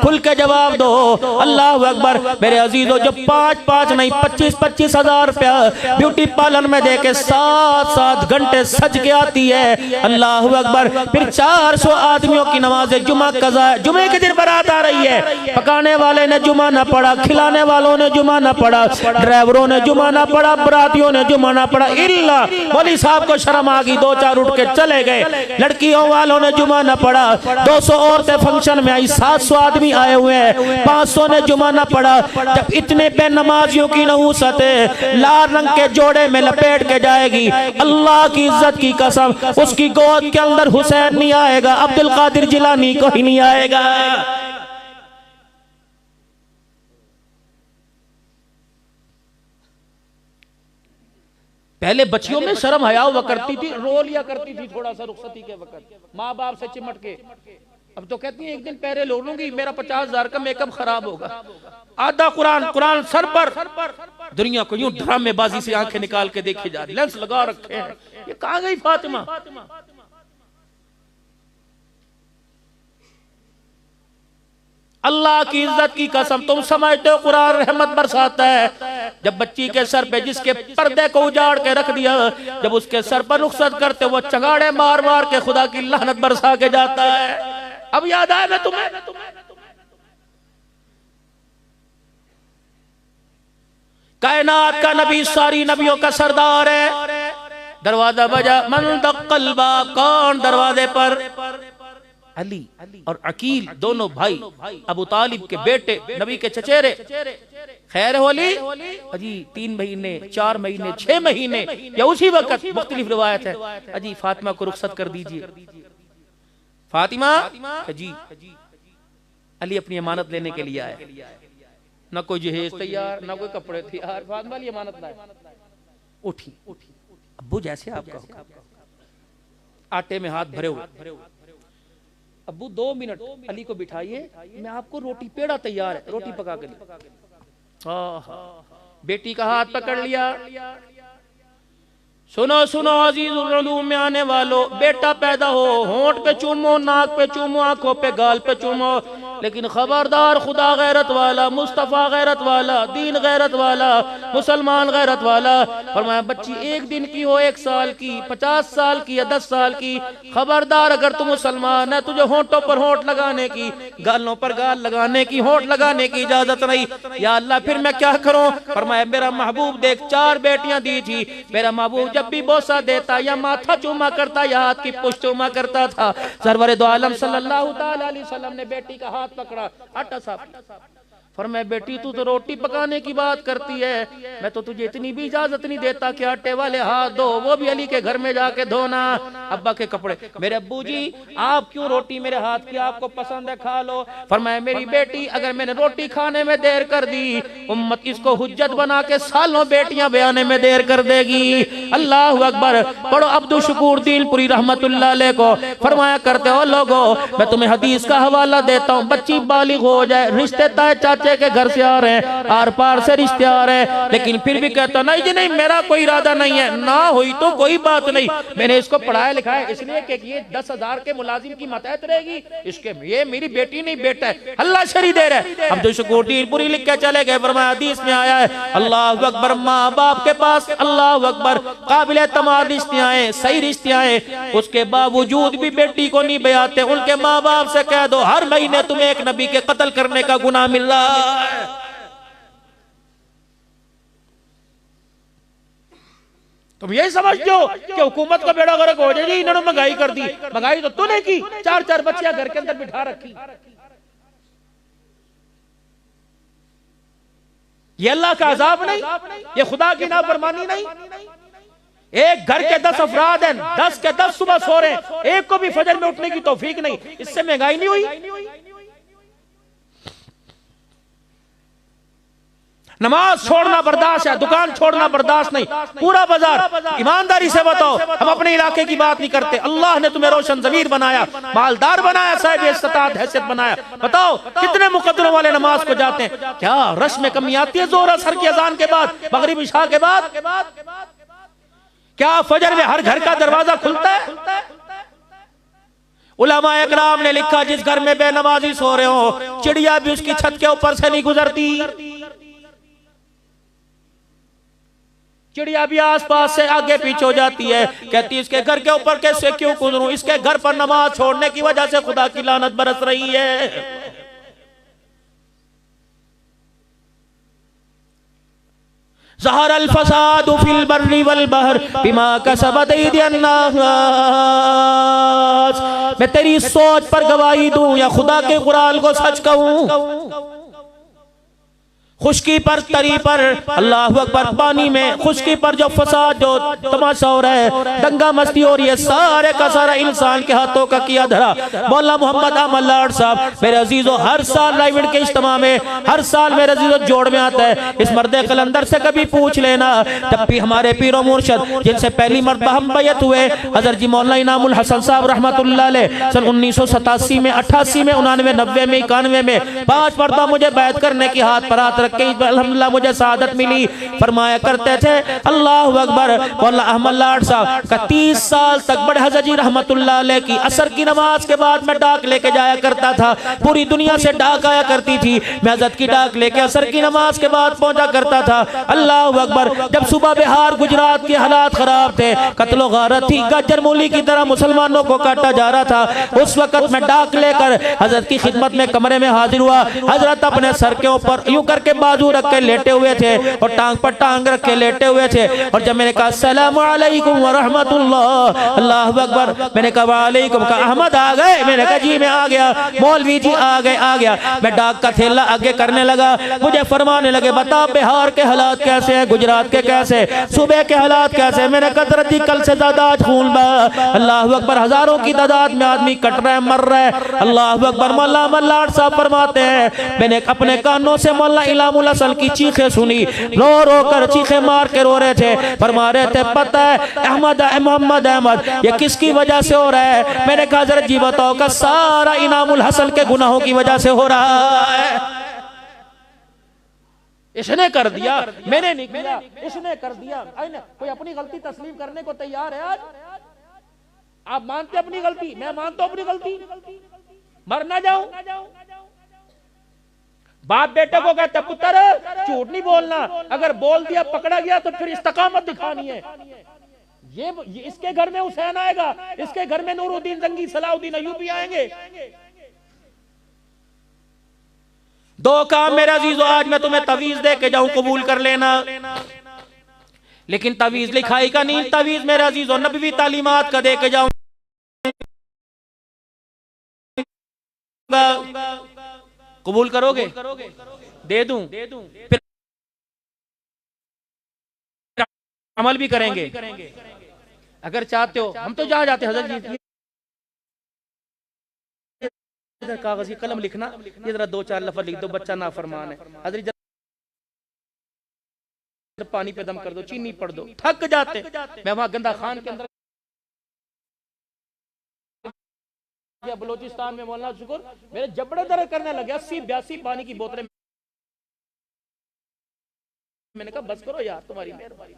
खुल के जवाब दो। अल्लाहु अकबर मेरे अजीजों, जो 5-5 नहीं 25-25 हजार रुपया ब्यूटी पार्लर में दे के 7-7 घंटे सज के आती है, अल्लाहु अकबर, फिर 400 आदमियों की नमाज जुमा कज़ा है, जुमे के दिन बारात आ रही है, पकाने वाले ने जुमा ना पढ़ा, खिलाने वालों ने जुमा ना पढ़ा, ड्राइवरों ने जुमा ना पढ़ा, बरातियों ने जुमा ना पढ़ा, इल्ला मौलवी साहब को शर्म आ गई, 2-4 उठ के चले गए, लड़कियों वालों ने जुमा ना पढ़ा, 200 औरतें फंक्शन में आई, 700 आदमी आए हुए हैं, 500 ने जुमा ना पढ़ा। जब इतने पे नमाजियों की नहूसत लाल रंग के जोड़े में लपेट के जाएगी, अल्लाह की इज्जत की कसम, उसकी गोद के अंदर हुसैन नहीं आएगा, अब्दुल कादिर जिलानी को ही नहीं आएगा। पहले बच्चियों में शर्म हया हुआ करती थी, रो लिया करती थी थोड़ा सा रुखसती के वक्त, माँ बाप से चिमट के। अब तो कहती है एक दिन पहले लो लूंगी, मेरा 50,000 का मेकअप खराब होगा। आधा कुरान सर पर, दुनिया को यूं ड्रामेबाजी से आंखें निकाल के देखी जा रही, लेंस लगा रखे हैं। ये कहां गई फातिमा? अल्लाह की इज्जत की कसम, तुम समझते हो कुरान रहमत बरसाता है, जब बच्ची के सर पे जिसके पर्दे को उजाड़ के रख दिया, जब उसके सर पर रुखसत करते वो चगाड़े मार मार के खुदा की लानत बरसा के जाता है। अब याद आया मैं तुम्हें, कायनात का नबी, सारी नबियों का सरदार है। दरवाजा बजा, मन दक्कल बाब, कौन दरवाजे पर? अली और अकील दोनों भाई, अबू तालिब के बेटे, नबी के चचेरे। खैर होली अजी 3 महीने, 4 महीने, 6 महीने या उसी वक्त, मुख्तलिफ रिवायत है। अजी फातिमा को रुखसत कर दीजिए। फातिमा जी, अली अपनी अमानत लेने के लिए आए। न कोई जहेज तैयार, न कोई कपड़े तैयार, फातिमा अली अमानत लाए। उठी, अब्बू जैसे आपका हुक्म, आटे में हाथ भरे हुए। अब्बू 2 मिनट अली को बिठाइए, मैं आपको रोटी, पेड़ा तैयार है, रोटी पका के लिए। बेटी का हाथ पकड़ लिया। सुनो सुनो अजीजुल उलूम में आने वालों, बेटा पैदा हो, होंठ पे चूमो, नाक पे चूमो, आंखों पे, गाल पे चूमो, लेकिन खबरदार, खुदा गैरत वाला, मुस्तफा गैरत वाला, दीन गैरत वाला, मुसलमान गैरत वाला। फरमाया बच्ची 1 दिन की हो, 1 साल की, 50 साल की या 10 साल की, खबरदार अगर तू मुसलमान है, तुझे होंठों पर होंठ लगाने की, गालों पर गाल लगाने की, होंठ लगाने की इजाजत नहीं। या अल्लाह फिर मैं क्या करूं? फरमाया मेरा महबूब देख 4 बेटियां दी थी, मेरा महबूब जब भी बोसा देता या माथा चूमा करता या हाथ की पुष्ट चूमा करता था। सरवरे दो आलम सल्लल्लाहु ताला अलैहि वसल्लम ने बेटी का हाथ पकड़ा, आटा साहब, फरमाया बेटी तू तो रोटी पकाने की बात करती है, मैं तो तुझे इतनी भी इजाजत नहीं देता कि आटे वाले हाथ धो, वो भी अली के घर में जाके धोना, अब्बा के कपड़े। मेरे अब्बू जी आप क्यों रोटी मेरे हाथ की, आपको पसंद है खा लो। फरमाया मेरी बेटी अगर मैंने रोटी खाने में देर कर दी, उम्मत इसको हुज्जत बना के सालों बेटियां बयाने में देर कर देगी। अल्लाह अकबर। पढ़ो अब्दुल शुकूर दीनपुरी रहमतुल्लाह अलैह को। फरमाया करते हो लोगो, मैं तुम्हें हदीस का हवाला देता हूँ, बच्ची बालिग हो जाए, रिश्ते ताए चाचे के घर से आ रहे हैं, आर पार से रिश्ते आ रहे हैं, लेकिन फिर भी कहता नहीं जी नहीं मेरा कोई इरादा नहीं है, ना हुई तो कोई बात नहीं, मैंने इसको पढ़ाया लिखाया इसलिए कि ये 10,000 के मुलाजिम की मतहत रहेगी, इसके ये मेरी बेटी नहीं बेटा है, अल्लाह शरी दे रहे। अब्दुल शुकूर दीनपुरी लिख के चले गए। फरमाया हदीस में आया है अल्लाह अकबर, माँ बाप के पास अल्लाह अकबर काबिल तमाम रिश्ते आए, सही रिश्ते आए, उसके बावजूद भी बेटी को नहीं बयाते, उनके माँ बाप से कह दो हर महीने तुम्हें एक नबी के कत्ल करने का गुनाह मिल रहा है। तुम यही समझते हो कि हुकूमत का बेड़ा गर्क हो जाएगी, इन्होंने महंगाई कर दी, महंगाई तो तूने की, 4-4 बच्चियां घर के अंदर बिठा रखी। ये अल्लाह का अजाब नहीं, ये खुदा की नाफरमानी नहीं। एक घर के 10 अफराद हैं, 10 के 10 सुबह सो रहे हैं, एक को भी फजर में उठने की तौफीक नहीं, इससे महंगाई नहीं हुई? नमाज छोड़ना बर्दाश्त है, दुकान छोड़ना बर्दाश्त नहीं, पूरा बाजार। ईमानदारी से बताओ, हम अपने इलाके की बात नहीं करते, अल्लाह ने तुम्हें रोशन ज़मीर बनाया, मालदार बनाया, साहिब इस्तात हैसियत बनाया, बताओ कितने मुकद्दरों वाले नमाज को जाते हैं? क्या रश में कमी आती है जोर असर की अजान के बाद, मगरिब इशा के बाद? क्या फजर में हर घर का दरवाजा खुलता है? उलमा इकराम ने लिखा जिस घर में बेनमाजी सो रहे हो, चिड़िया भी उसकी छत के ऊपर से नहीं गुजरती, चिड़िया भी आसपास से आगे पीछे हो जाती है, कहती है इसके घर के ऊपर कैसे क्यों गुजरूं, इसके घर पर नमाज छोड़ने की वजह से खुदा की लानत बरस रही है। ज़हर अल फसादु फिल बर्रि वल बहर बिमा कसबत अयदियन नास। मैं तेरी सोच पर गवाही दूं या खुदा के कुरान को सच कहूं? खुशकी पर, तरी पर, अल्लाह अकबर, पानी में खुशकी पर जो फसाद, जो तमाशा हो रहा है, दंगा मस्ती हो रही है, सारे का सारा इंसान के हाथों का किया धरा। मौलाना मोहम्मद अहमद लाड साहब मेरे अजीजों हर साल लाइव के इज्तिमा में, हर साल मेरे अजीजों जोड़ में आता है, इस मर्दे कलंदर से कभी पूछ लेना, जब भी हमारे पीरो मुर्शद जिनसे पहली मर्तबा हम बैयत हुए हज़रत जी मौलाना इनामुल हसन साहब रहमतुल्लाह अलैह सन 1987 में, 88 में, 89 में, 91 में, 5 मरतबा मुझे बैत करने की हाथ पर हाथ के अल्हम्दुलिल्लाह मुझे सादत मिली। फरमाया करते थे अल्लाहु अकबर। मौला अहमद लाड साहब का 30 साल तक बड़े हज़रत जी रहमतुल्लाह अलैह की असर की नमाज के बाद मैं डाक लेके जाया करता था। पूरी दुनिया से डाक आया करती थी, मैं हज़रत की डाक लेके असर की नमाज के बाद पहुंचा करता था। अल्लाहु अकबर। जब सुबह बिहार गुजरात के हालात खराब थे, कत्लो गारत थी, गाजर मूली की तरह मुसलमानों को काटा जा रहा था, उस वक्त मैं डाक लेकर हजरत की खिदमत में कमरे में हाजिर हुआ। हजरत अपने सर के ऊपर यूं करके बाजू रख के लेटे हुए थे और टांग पर टांग रख के लेटे हुए थे। और जब मैंने कहा अस्सलामु अलैकुम व रहमतुल्लाह, अल्लाहु अकबर, मैंने कहा वालेकुम, कहा अहमद आ गए? मैंने कहा जी मैं आ गया। मौलवी जी आ गया। मैं डाक का थैला आगे करने लगा। मुझे फरमाने लगे बता बिहार के हालात कैसे हैं, गुजरात के कैसे, सुबह के हालात कैसे? मैंने कहा हजरत जी कल से ज्यादा आज खून बहा। अल्लाहु अकबर। हजारों की तादाद में आदमी कट रहा है, मर रहा है। अल्लाहु अकबर। मौला मल्लाड साहब फरमाते हैं मैंने अपने कानों से मौला इलामुल हसन की चीखें सुनी, रो रो कर चीखें मार के रो रहे थे, फरमा रहे थे पता है अहमद मोहम्मद अहमद ये किसकी वजह से हो रहा है? मैंने कहा हजरत जी बताओ का सारा इनामुल हसन के गुनाहों की वजह से हो रहा है। इसने कर दिया, मैंने नहीं किया, इसने कर दिया। कोई अपनी गलती तस्लीम करने को तैयार है? आज आप मानते अपनी गलती, मैं मानता हूं अपनी गलती, मर ना जाऊं। बाप बेटे को कहते पुत्र झूठ नहीं बोलना, अगर बोल दिया पकड़ा गया तो फिर इस्तकामत दिखानी है। ये इसके घर में हुसैन आएगा, इसके घर में नूरुद्दीन जंगी सलाउद्दीन अय्यूबी आएंगे। दो काम मेरा अजीजों, आज मैं तुम्हें तवीज दे के जाऊं, कबूल कर लेना। लेकिन तवीज लिखाई का नहीं, तवीज मेरा अजीजों नबवी तालीमात का दे के जाऊं। कबूल करोगे? दे दूं, फिर अमल भी करेंगे अगर चाहते हो। हम तो जहां जाते हजरत जी इधर कागज की कलम लिखना, ये जरा 2-4 लफ्ज लिख दो, बच्चा नाफरमान है। हजरत पानी पे दम कर दो, चीनी पढ़ दो, थक जाते। मैं वहां गंदा खान के अंदर बलोचिस्तान में मौलाना शुक्र मेरे जबड़े दर्द करने लगे, 80-82 पानी की बोतलें। मैंने कहा बस करो यार, तुम्हारी मेहरबानी।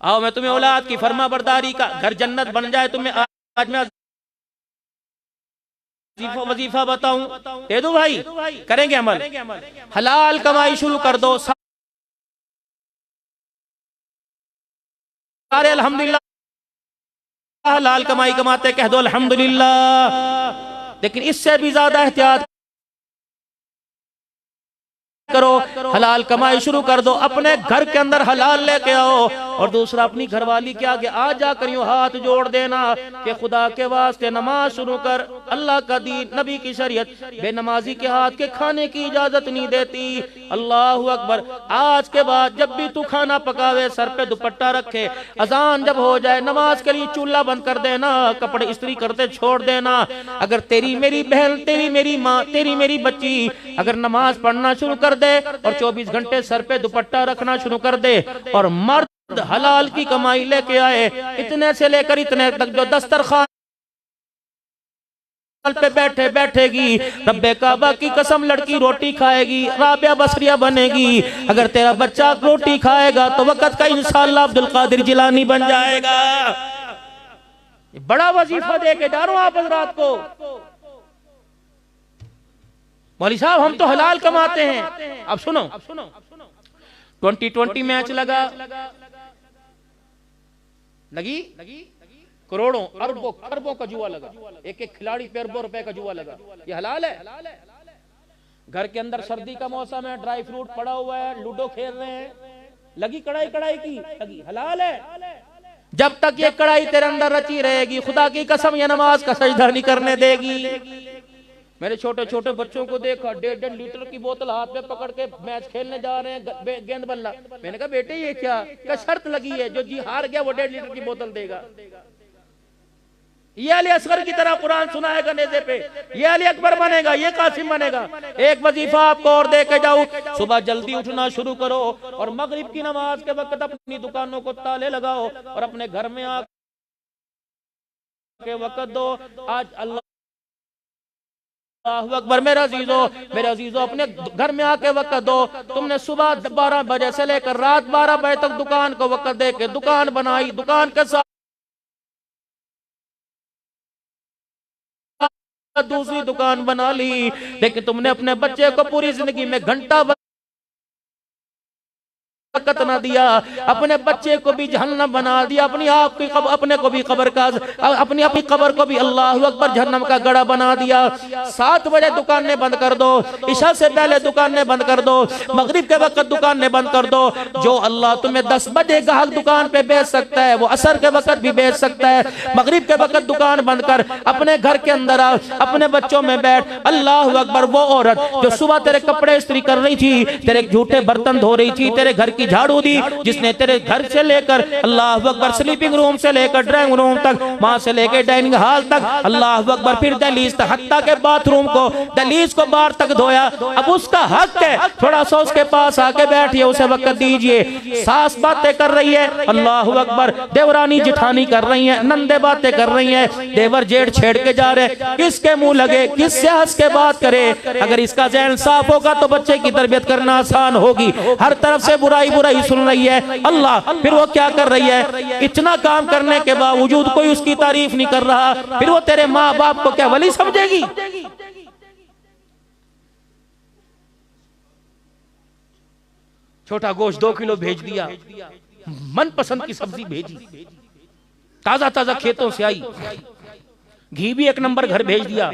आओ मैं तुम्हें औलाद की फरमा बरदारी का घर जन्नत बन जाए तुम्हें आज मैं वजीफा बताऊं, दे दो भाई, करेंगे अमल। हलाल कमाई शुरू कर दो सारे, अल्हम्दुलिल्लाह। हलाल कमाई कमाते कह दो अल्हम्दुलिल्लाह। लेकिन इससे भी ज्यादा एहतियात करो, हलाल कमाई शुरू कर दो, अपने घर के अंदर हलाल लेके आओ। और दूसरा अपनी घरवाली के आगे आ जाकर यूं हाथ जोड़ देना कि खुदा के वास्ते नमाज शुरू कर। अल्लाह का दीन, नबी की शरीयत बेनमाजी के हाथ के खाने की इजाजत नहीं देती। अल्लाहु अकबर। आज के बाद जब भी तू खाना पकावे सर पे दुपट्टा रखे, अजान जब हो जाए नमाज के लिए चूल्हा बंद कर देना, कपड़े इस्त्री करते छोड़ देना। अगर तेरी मेरी बहन, तेरी मेरी माँ, तेरी मेरी बच्ची अगर नमाज पढ़ना शुरू कर दे और 24 घंटे सर पे दुपट्टा रखना शुरू कर दे, और मर्द हलाल की कमाई लेके आए, इतने से लेकर इतने तक जो दस्तरखान पे बैठे बैठेगी, रब्बे काबा की कसम लड़की रोटी खाएगी, राबिया बसरिया बनेगी। अगर तेरा बच्चा रोटी खाएगा तो वक्त का इंशाअल्लाह अब्दुल कादिर जिलानी बन जाएगा। बड़ा वजीफा दे के जा रहा हूं आप हजरात को। मौली साहब हम तो हलाल कमाते हैं। अब सुनो, 2020 मैच लगी करोड़ों अरबों खरबों का जुआ लगा, एक एक खिलाड़ी पे अरबों रुपए का जुआ लगा। ये हलाल है? घर के अंदर सर्दी का मौसम है, ड्राई फ्रूट पड़ा हुआ है, लूडो खेल रहे हैं, लगी कढ़ाई की लगी, हलाल है। जब तक ये कढ़ाई तेरे अंदर रची रहेगी, खुदा की कसम ये नमाज का सजदा नहीं करने देगी। मेरे छोटे छोटे बच्चों को देखा, 1.5 लीटर की बोतल हाथ में पकड़ के मैच खेलने जा रहे हैं, गेंद बल्ला। मैंने कहा बेटे ये क्या शर्त लगी है, जो जी हार गया वो 1.5 लीटर की बोतल देगा। ये अली असगर की तरह कुरान सुनाएगा नेज़े पे, ये अली अकबर बनेगा, ये कासिम बनेगा। एक वजीफा आपको और दे के जाऊं, सुबह जल्दी उठना शुरू करो और मगरिब की नमाज के वक्त अपनी दुकानों को ताले लगाओ और अपने घर में आके वक्त दो। आज अल्लाह अल्लाहु अकबर। मेरे अजीजों अपने घर में आके वक्त दो। तुमने सुबह 12 बजे से लेकर रात 12 बजे तक दुकान को वक्त दे के दुकान बनाई, दुकान के साथ दूसरी दुकान बना ली, लेकिन तुमने अपने बच्चे को पूरी जिंदगी में घंटा वक़्त ना दिया, अपने बच्चे को भी जहन्नम बना दिया, अपने को भी कब्र का अपनी कब्र को भी अल्लाह अकबर जहन्नम का गड़ा बना दिया। 7 बजे दुकानें बंद कर दो, इशा से पहले दुकानें बंद कर दो, मगरिब के वक्त दुकानें बंद कर दो। जो अल्लाह तुम्हें 10 बजे ग्राहक दुकान पे बेच सकता है वो असर के वक्त भी बेच सकता है। मगरिब के वक्त दुकान बंद कर अपने घर के अंदर आ, अपने बच्चों में बैठ। अल्लाह अकबर। वो औरत जो सुबह तेरे कपड़े इस्त्री कर रही थी, तेरे झूठे बर्तन धो रही थी, तेरे घर की झाड़ू दी, जिसने तेरे घर से लेकर अल्लाह अकबर स्लीपिंग रूम से लेकर ड्राइंग रूम तक, वहां से लेकर डाइनिंग हॉल तक, अल्लाह अकबर फिर दहलीज तक, हत्ता के बाथरूम को दहलीज को बाहर तक धोया। अब उसका हक है थोड़ा सा उसके पास आके बैठिए, उसे वक्त दीजिए। सास बातें कर रही है, अल्लाह अकबर, देवरानी जिठानी कर रही है, नंदे बातें कर रही है, देवर जेठ छेड़ के जा रहे, किसके मुंह लगे, किससे हंस के बात करे। अगर इसका ज़हन साफ होगा तो बच्चे की तरबियत करना आसान होगी। हर तरफ से बुराई बुराई सुन रही है अल्लाह, फिर वो क्या कर रही है, इतना काम करने के बावजूद कोई उसकी तारीफ नहीं कर रहा, फिर वो तेरे माँ बाप को क्या वली समझेगी। छोटा गोश्त 2 किलो भेज दिया, मनपसंद की सब्जी भेजी, ताजा ताजा खेतों से आई, घी भी 1 नंबर घर भेज दिया,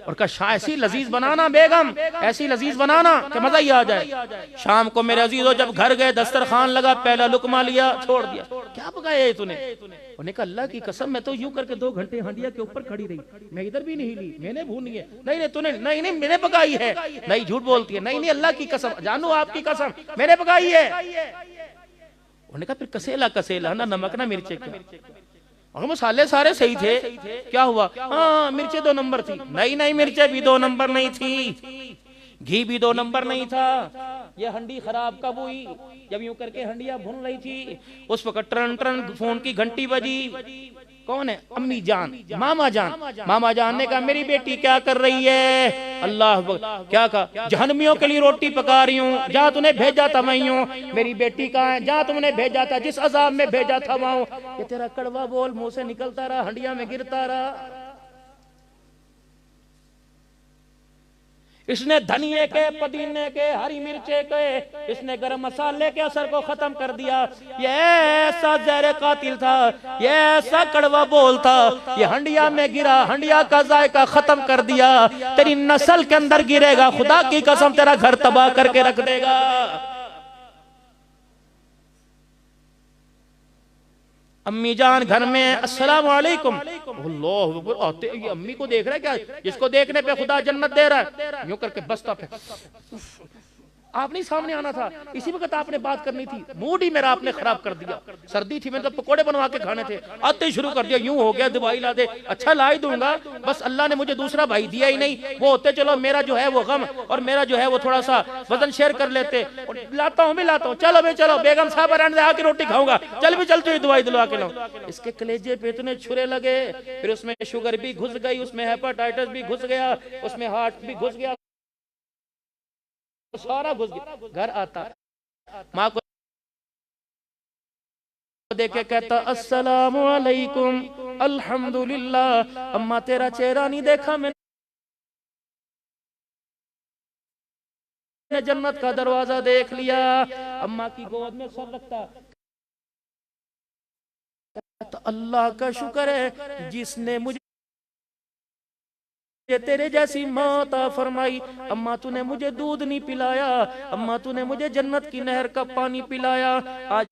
और कहा ऐसी लजीज बनाना बेगम, ऐसी लजीज बनाना कि मजा ही आ जाए। शाम को मेरे अजीजों जब घर गए, दस्तरखान लगा, पहला लुकमा लिया, छोड़ दिया। क्या पकाया है तूने? उन्होंने कहा अल्लाह की कसम मैं तो यूं करके 2 घंटे हंडिया के ऊपर खड़ी रही, मैं इधर भी नहीं हिली, मैंने भूनी है। नहीं तूने, नहीं मैंने पकाई है। नहीं झूठ बोलती है। नहीं अल्लाह की कसम, जानू आपकी कसम, मैंने पकाई है। उन्होंने कहा फिर कसेला ना नमक ना मिर्चे का, और मसाले सारे सही थे, क्या हुआ? हाँ मिर्चे 2 नंबर थी। नहीं मिर्चे भी 2 नंबर नहीं थी, घी भी 2 नंबर नहीं था। ये हंडी खराब कब हुई? जब यूं करके हंडिया भून रही थी, उस वक्त ट्रन ट्रन फोन की घंटी बजी। कौन है? अम्मी जान, मामा जान ने कहा मेरी बेटी क्या कर रही है? अल्लाह क्या कहा? जहन्नमियों के लिए रोटी पका रही हूँ, जहाँ तूने भेजा था मैं हूँ। मेरी बेटी कहाँ है? जहाँ तुमने भेजा था, जिस अजाब में भेजा था वहाँ। ये तेरा कड़वा बोल मुंह से निकलता रहा, हंडिया में गिरता रहा। इसने धनिये के, पुदीने के, हरी मिर्चे के, इसने गरम मसाले के असर को खत्म कर दिया। ये ऐसा जहर कातिल था, ये ऐसा कड़वा बोल था, ये हंडिया में गिरा, हंडिया का जायका खत्म कर दिया। तेरी नस्ल के अंदर गिरेगा, खुदा की कसम तेरा घर तबाह करके रख देगा। अम्मी जान घर में, अस्सलाम वालेकुम। अल्लाह आते, ये अम्मी को देख रहा है क्या? जिसको देखने पे खुदा जन्नत दे रहा है, यूं करके बसता पे। आप नहीं सामने आना था, इसी वक्त आपने बात करनी थी, मूड ही मेरा आपने खराब कर दिया। सर्दी थी, मैंने तो पकोड़े बनवा के खाने थे, आते ही शुरू कर दिया। यूं हो गया दवाई ला दे, अच्छा ला ही दूंगा, बस अल्लाह ने मुझे दूसरा भाई दिया ही नहीं। वो होते चलो मेरा जो है वो गम, और मेरा जो है वो थोड़ा सा वजन शेयर कर लेते। लाता हूँ मैं, लाता हूँ, चलो भाई चलो, बेगम साहब आके रोटी खाऊंगा, चल भी चलते हुए दवाई दिलवा के लाऊं। इसके कलेजे पे इतने छुरे लगे, फिर उसमें शुगर भी घुस गई, उसमें हेपेटाइटिस भी घुस गया, उसमें हार्ट भी घुस गया, सारा घुस गया। घर आता माँ को देखे कहता अस्सलामु अलैकुम, अल्हम्दुलिल्लाह। अम्मा तेरा चेहरा नहीं देखा मैंने, जन्नत का दरवाजा देख लिया। अम्मा की गोद में सर रखता, तो अल्लाह का शुक्र है जिसने मुझे तेरे जैसी माता फरमाई। अम्मा तूने मुझे दूध नहीं पिलाया, अम्मा तूने मुझे जन्नत की नहर का पानी पिलाया। आज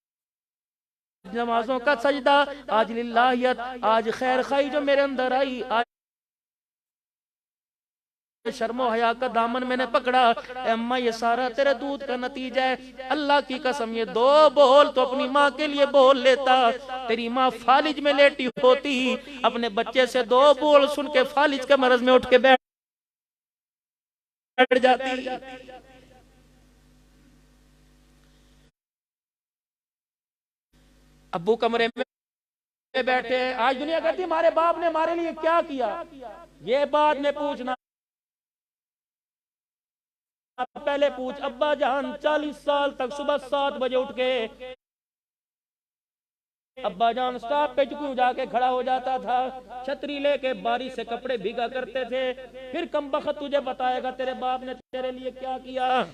नमाजों का सजदा, आज लिल्लाहियत, आज खैर खाई जो मेरे अंदर आई, आज शर्मो हया का दामन मैंने पकड़ा। अम्मा ये सारा तेरे दूध का नतीजा है। अल्लाह की कसम ये 2 बोल तो अपनी माँ के लिए बोल लेता। तेरी माँ फालिज में लेटी होती, अपने बच्चे से 2 बोल सुन के फालिज के मरज में उठ के बैठ जाती। अब्बू कमरे में बैठे, आज दुनिया कहती हमारे बाप ने हमारे लिए क्या किया, ये बात ने पूछना पहले पूछ, अब्बा जान 40 साल तक सुबह 7 बजे उठ के अब्बा जान स्टॉप पे क्यों जाके खड़ा हो जाता था, छतरी लेके बारिश से कपड़े भीगा करते थे। फिर कमबख्त तुझे बताएगा तेरे बाप ने तेरे लिए क्या किया।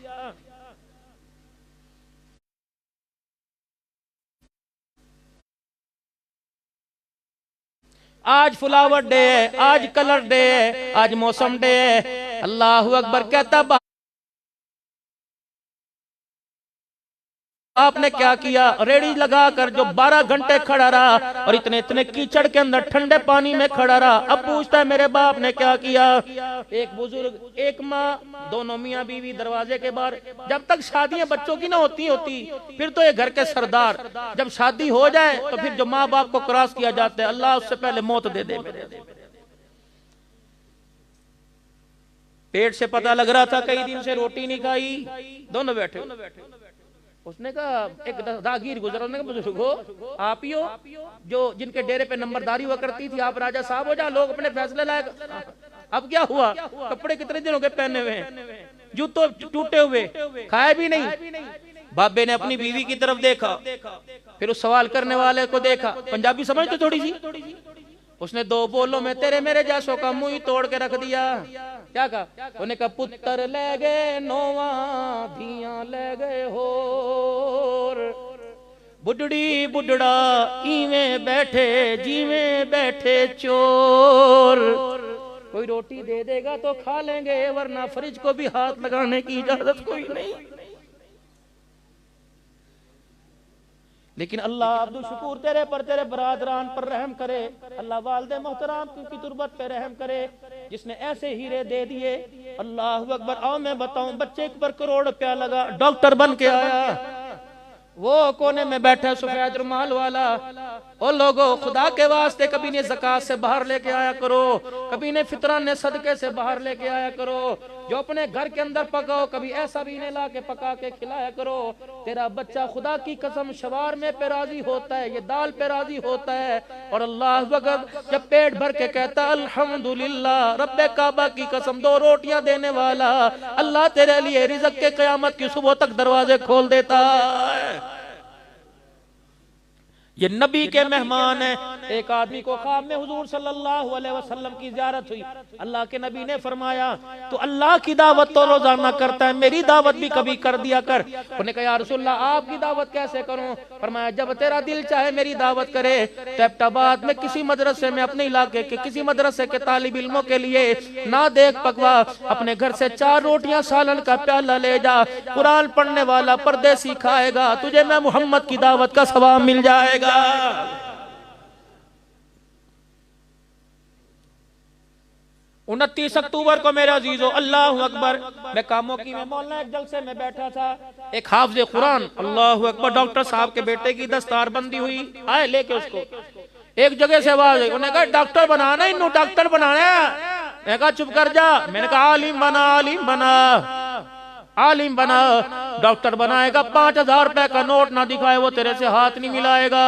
आज फ्लावर डे है, आज कलर डे है, आज मौसम डे है। अल्लाह अकबर कहता आपने क्या किया, रेडी लगाकर जो 12 घंटे खड़ा रहा और इतने इतने कीचड़ के अंदर ठंडे पानी में खड़ा रहा। अब पूछता है मेरे बाप ने क्या किया। एक बुजुर्ग, एक माँ, दोनों मियाँ बीवी दरवाजे के बाहर। जब तक शादियां बच्चों की ना होती फिर तो ये घर के सरदार, जब शादी हो जाए तो फिर जो माँ बाप को क्रॉस किया जाता है, अल्लाह उससे पहले मौत दे दे। पेट से पता लग रहा था कई दिन से रोटी नहीं खाई, दोनों बैठे। उसने कहा, एक राहगीर गुजरा, उसने कहा बुजुर्ग हो आप ही हो जो जिनके डेरे पे नंबरदारी हुआ करती थी, आप राजा साहब हो जहाँ लोग अपने फैसले लायक। अब क्या हुआ, कपड़े कितने दिनों के पहने हुए हैं, जूते टूटे हुए, खाए भी नहीं। बाबे ने अपनी बीवी की तरफ देखा, फिर उस सवाल करने वाले को देखा, पंजाबी समझते थोड़ी सी। उसने दो बोलों में तेरे मेरे जैसों का मुंह ही तोड़ के रख दिया। क्या कहा, उन्हें कहा पुत्र ले गए नौवा, धियां ले गए होर, बुढ़ड़ी बुढ़ड़ा इवें बैठे जीवें बैठे चोर। कोई रोटी दे देगा तो खा लेंगे, वरना फ्रिज को भी हाथ लगाने की इजाजत कोई नहीं। लेकिन अल्लाह अब्दुल शुकूर तेरे पर, तेरे बरादरान पर रहम करे। अल्लाह वालिद मोहतराम की तुरबत पे रहम करे, जिसने ऐसे हीरे दे दिए। अल्लाह अकबर। आओ मैं बताऊं, बच्चे पर करोड़ रुपया लगा, डॉक्टर बन के आया, वो कोने में बैठा सफेद रुमाल वाला। ओ लोगों, खुदा के वास्ते कभी ने ज़कात से बाहर लेके आया करो, कभी ने फितरान सदके से बाहर लेके आया करो। जो अपने घर के अंदर पकाओ, कभी ऐसा भी ने ला के पका के खिलाया करो। तेरा बच्चा खुदा की कसम शवार में पे राजी होता है, ये दाल पे राजी होता है। और अल्लाह वक़्त जब पेट भर के कहता अल्हम्दुलिल्लाह, रब्बे काबा की कसम 2 रोटियां देने वाला अल्लाह तेरे लिए रिज़्क़ के क़यामत की सुबह तक दरवाजे खोल देता है। ये नबी के मेहमान है। एक आदमी को ख्वाब में हुजूर सल्लल्लाहु अलैहि वसल्लम की ज़ियारत हुई। अल्लाह के नबी ने फरमाया, तो अल्लाह की दावत तो रोजाना करता है, मेरी दावत भी कभी कर दिया कर। उन्होंने कहा या रसूलल्लाह, आपकी दावत कैसे करूं? फरमाया, जब तेरा दिल चाहे मेरी दावत करे। तो एबटाबाद में किसी मदरसे में, अपने इलाके के किसी मदरसे के तालिब इल्मों के लिए ना देख पकवा, अपने घर से 4 रोटियां सालन का प्याला ले जा। कुरान पढ़ने वाला परदेसी खाएगा, तुझे मैं मोहम्मद की दावत का सवाब मिल जाएगा। 29 अक्टूबर को मेरे अजीजों, अल्लाह अकबर, मैं कामों की में मौलाना एक जलसे में बैठा था। एक हाफिज़ कुरान, अल्लाह अकबर, डॉक्टर साहब के बेटे की दस्तार बंदी हुई, आए लेके उसको। एक जगह से आवाज आई, उन्होंने कहा डॉक्टर बनाना, इन्हों डॉक्टर बनाना। मैंने कहा चुप कर जा। मैंने कहा आलिम बना, आलिम बना, आलिम बना। डॉक्टर बनाएगा, 5000 रुपए का नोट ना दिखाए वो तेरे से हाथ नहीं मिलाएगा।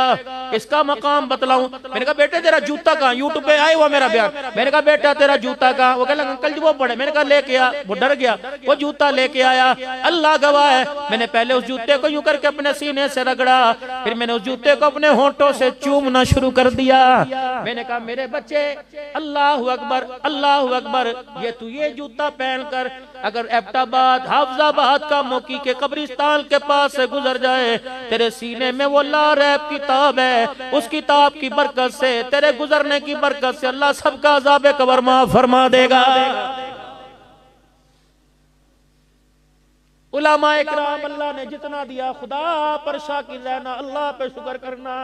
इसका मकाम बतलाऊं? मैंने कहा बेटे तेरा जूता कहाँ? यूट्यूब पे आया हुआ मेरा बयान। मैंने कहा बेटा तेरा जूता कहाँ? वो कहला अंकल जी वो पड़े। मैंने कहा लेके आ। वो डर गया, वो जूता लेके आया। अल्लाह गवाह है, मैंने पहले उस जूते को यूं करके अपने सीने से रगड़ा, फिर मैंने उस जूते को अपने होंठों से चूमना शुरू कर दिया। मैंने कहा मेरे बच्चे, अल्लाह अकबर, अल्लाह अकबर, ये तू ये जूता पहनकर अगर एबटाबाद हाफिजाबाद का मौकी के कब्रिस्तान के पास से गुजर जाए, तेरे सीने में वो ला रैब किताब है, उस किताब की बरकत से, तेरे गुजरने की बरकत से अल्लाह सबका अज़ाब कब्र माफ फरमा देगा। उलमा इकराम, अल्लाह ने जितना दिया खुदा पर शाकिर रहना, अल्लाह पे शुक्र करना।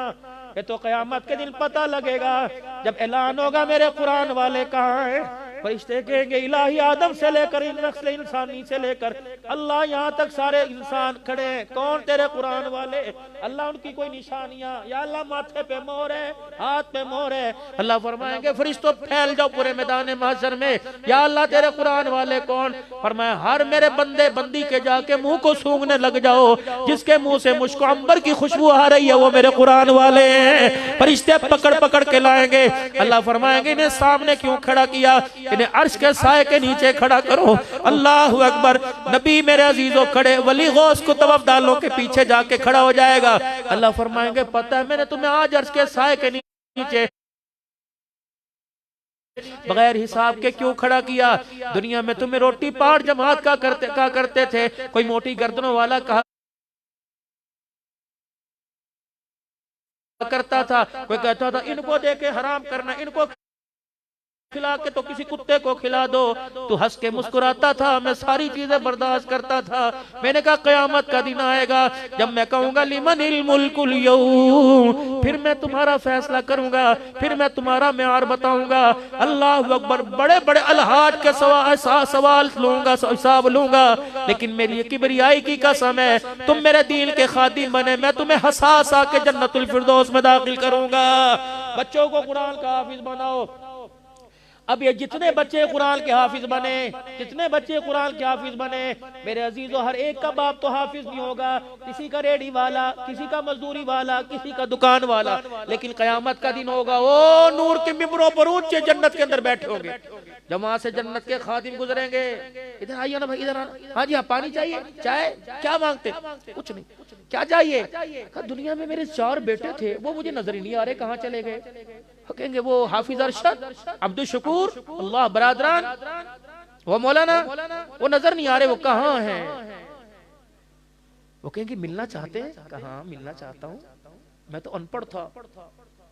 ये तो क़यामत के दिन पता लगेगा जब ऐलान होगा मेरे कुरान वाले कहाँ हैं। फरिश्ते कहेंगे इलाही आदम से लेकर नस्ल इंसानी से लेकर अल्लाह यहाँ तक सारे इंसान खड़े हैं, कौन तेरे कुरान वाले? अल्लाह उनकी कोई निशानियां, या अल्लाह माथे पे मोहर है, हाथ पे मोहर है। अल्लाह फरमाएंगे फरिश्तों फैल जाओ पूरे मैदान महशर में, या अल्लाह तेरे कुरान वाले कौन? फरमाया हर मेरे बंदे बंदी के जाके मुंह को सूंघने लग जाओ, जिसके मुंह से मुझको अंबर की खुशबू आ रही है वो मेरे कुरान वाले हैं। फरिश्ते पकड़ पकड़ के लाएंगे। अल्लाह फरमाएंगे इन्हें सामने क्यों खड़ा किया? इन्हें अर्श के साए के नीचे खड़ा करो। अल्लाह अकबर। नबी मेरे अजीजों खड़े, वली गौस को तवफ डालों के पीछे जाके खड़ा हो जाएगा। अल्लाह फरमाएंगे पता है मैंने तुम्हें आज अर्श के साए के नीचे बगैर हिसाब के क्यों खड़ा किया? दुनिया में तुम्हें रोटी पाट जमात का करते थे, कोई मोटी गर्दनों वाला कहा करता था, कोई कहता था इनको दे के हराम करना, इनको खिला के तो किसी कुत्ते को खिला दो। तू हंस के मुस्कुराता था, मैं सारी चीजें बर्दाश्त करता था। मैंने कहा कयामत का दिन आएगा जब मैं कहूंगा लिमनिल मुल्कुल यौम, फिर मैं तुम्हारा फैसला करूंगा, फिर मैं तुम्हारा मेयार बताऊंगा। अल्लाह अकबर। बड़े बड़े अलहाज के सवाल लूंगा, हिसाब लूंगा, लेकिन मेरी किबरियाई की कसम है तुम मेरे दीन के खादिम बने, मैं तुम्हें हंसा हंसा के जन्नतुल फिरदौस में दाखिल करूंगा। बच्चों को कुरान का हाफिज बनाओ। अब ये जितने बच्चे कुरान के हाफिज बने, जितने बच्चे कुरान के हाफिज बने, मेरे अजीजों हर एक का बाप तो हाफिज नहीं होगा, किसी का रेडी वाला, किसी का मजदूरी वाला, किसी का दुकान वाला, लेकिन कयामत का दिन होगा वो नूर के मिंबरों पर ऊंचे जन्नत के अंदर बैठे होंगे, जब वहां से जन्नत के खादिम गुजरेंगे। इधर आइए ना भाई, इधर आना। हाँ जी हाँ, पानी चाहिए, चाय, क्या मांगते? कुछ नहीं। क्या चाहिए? दुनिया में मेरे 4 बेटे थे, वो मुझे नजर ही नहीं आ रहे, कहाँ चले गए? कहेंगे वो हाफिज अरशद, अब्दुल शकूर, अल्लाह बरादरान, वो मौलाना, वो नजर नहीं आ रहे, वो कहाँ हैं? वो कहेंगे मिलना चाहते हैं? कहाँ मिलना चाहता हूँ, मैं तो अनपढ़ था,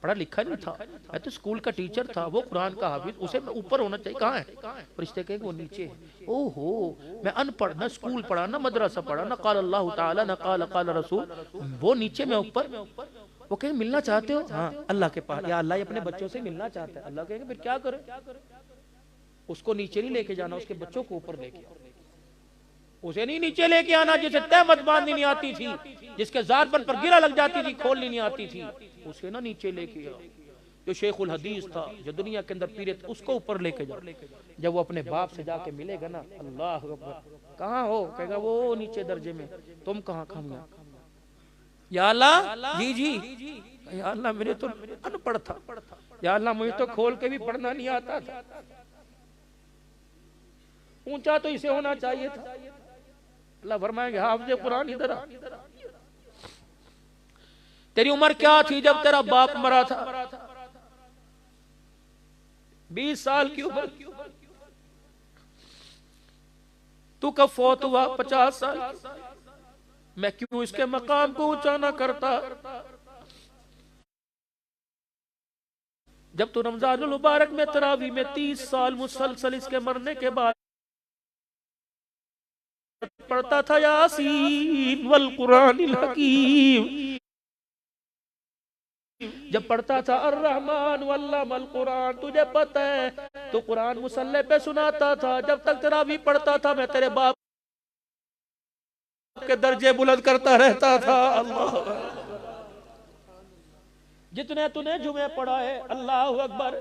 पढ़ा लिखा नहीं था, मैं तो स्कूल का टीचर था, वो कुरान का हाफिज, उसे ऊपर होना चाहिए, कहाँ है? फरिश्ते कहेंगे वो नीचे है। ओहो, मैं अनपढ़, ना स्कूल पढ़ा, ना मदरसा पढ़ा, ना काल अल्लाह ताला, ना काल रसूल, वो नीचे में ऊपर। वो कहेंगे मिलना चाहते हो? हाँ, अल्लाह के पास, या अल्लाह अपने बच्चों से मिलना चाहता है। अल्लाह कहेंगे फिर क्या करें? उसको नीचे नहीं लेके जाना, उसके बच्चों को ऊपर लेके आओ। उसे नहीं नीचे लेके आना जिसे तहमत बांधनी नहीं आती थी, जिसके ज़ारपन पर गिरा लग जाती थी, खोलनी नहीं आती थी, उसे ना नीचे लेके आओ। जो शेखुल हदीस था, जो दुनिया के अंदर पीरे थे, उसको ऊपर लेके जाओ। जब वो अपने बाप से जाके मिलेगा ना, अल्लाह अकबर, कहाँ हो? कहेगा वो नीचे दर्जे में, तुम कहाँ? खाऊंगा। या अल्लाह, जी जी, या अल्लाह मेरे तो अनपढ़ था, या अल्लाह मुझे तो खोल के भी पढ़ना नहीं आता था, ऊंचा तो इसे होना चाहिए था। अल्लाह फरमाएंगे हाफिज़ कुरान इधर आ। तेरी उम्र क्या थी जब तेरा बाप मरा था? 20 साल की उम्र। तू कब फौत हुआ? 50 साल। मैं क्यों इसके मकाम को ऊंचा ना करता? जब तू रमजानुल मुबारक में तरावी में 30 साल मुसलसल इसके मरने के बाद पढ़ता था यासीन वल कुरानिल हकीम, जब पढ़ता था अर्रहमान वल्लमल कुरान, तुझे पता है तो कुरान मुसल्ले पे सुनाता था। जब तक तरावी पढ़ता था मैं तेरे बाप के दर्जे बुलंद करता रहता था। अल्लाह, जितने तूने जुमे पढ़ा है, अल्लाह अकबर,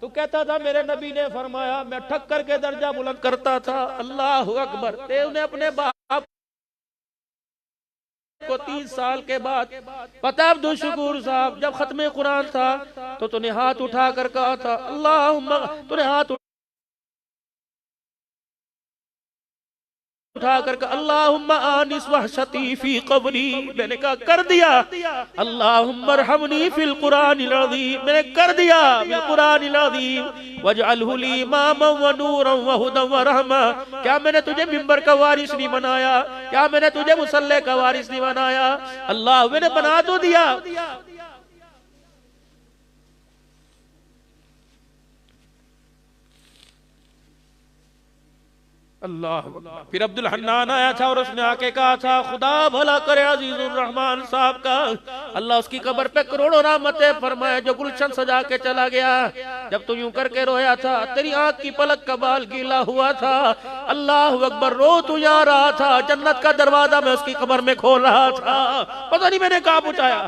तू कहता था मेरे नबी ने फरमाया, मैं ठक करके दर्जा बुलंद करता था। अल्लाह अकबर। तेने अपने बाप को 30 साल के बाद पता, अब्दुल शकूर साहब जब खत्मे कुरान था तो तूने हाथ उठा कर कहा था अल्लाहुम्मा, तूने हाथ उठा कर अल्लाहुम्मा आनिस वहशती फी कब्री, मैंने कहा कर दिया। अल्लाहुम्मा रहमनी फिल कुरानिल अज़ीम, मैंने कर दिया फिल कुरानिल अज़ीम, वजअलहु ली इमामन व नूरन व हुदन व रहमा। क्या मैंने तुझे मिंबर का वारिस नहीं बनाया? क्या मैंने तुझे मुसल्ले का वारिस नहीं बनाया? अल्लाह, मैंने बना तो दिया। अल्लाह। फिर अब्दुल हन्नान आया था और उसने आके कहा था खुदा भला करे अजीजुर रहमान साहब का, अल्लाह उसकी कब्र पे करोड़ों रहमतें फरमाए, जो गुलशन सजा के चला गया। जब तू यूं करके रोया था, तेरी आंख की पलक का बाल गीला हुआ था। अल्लाह अकबर, रो तू यहाँ रहा था, जन्नत का दरवाजा मैं उसकी कब्र में खोल रहा था, पता नहीं मैंने कहाँ पहुंचाया।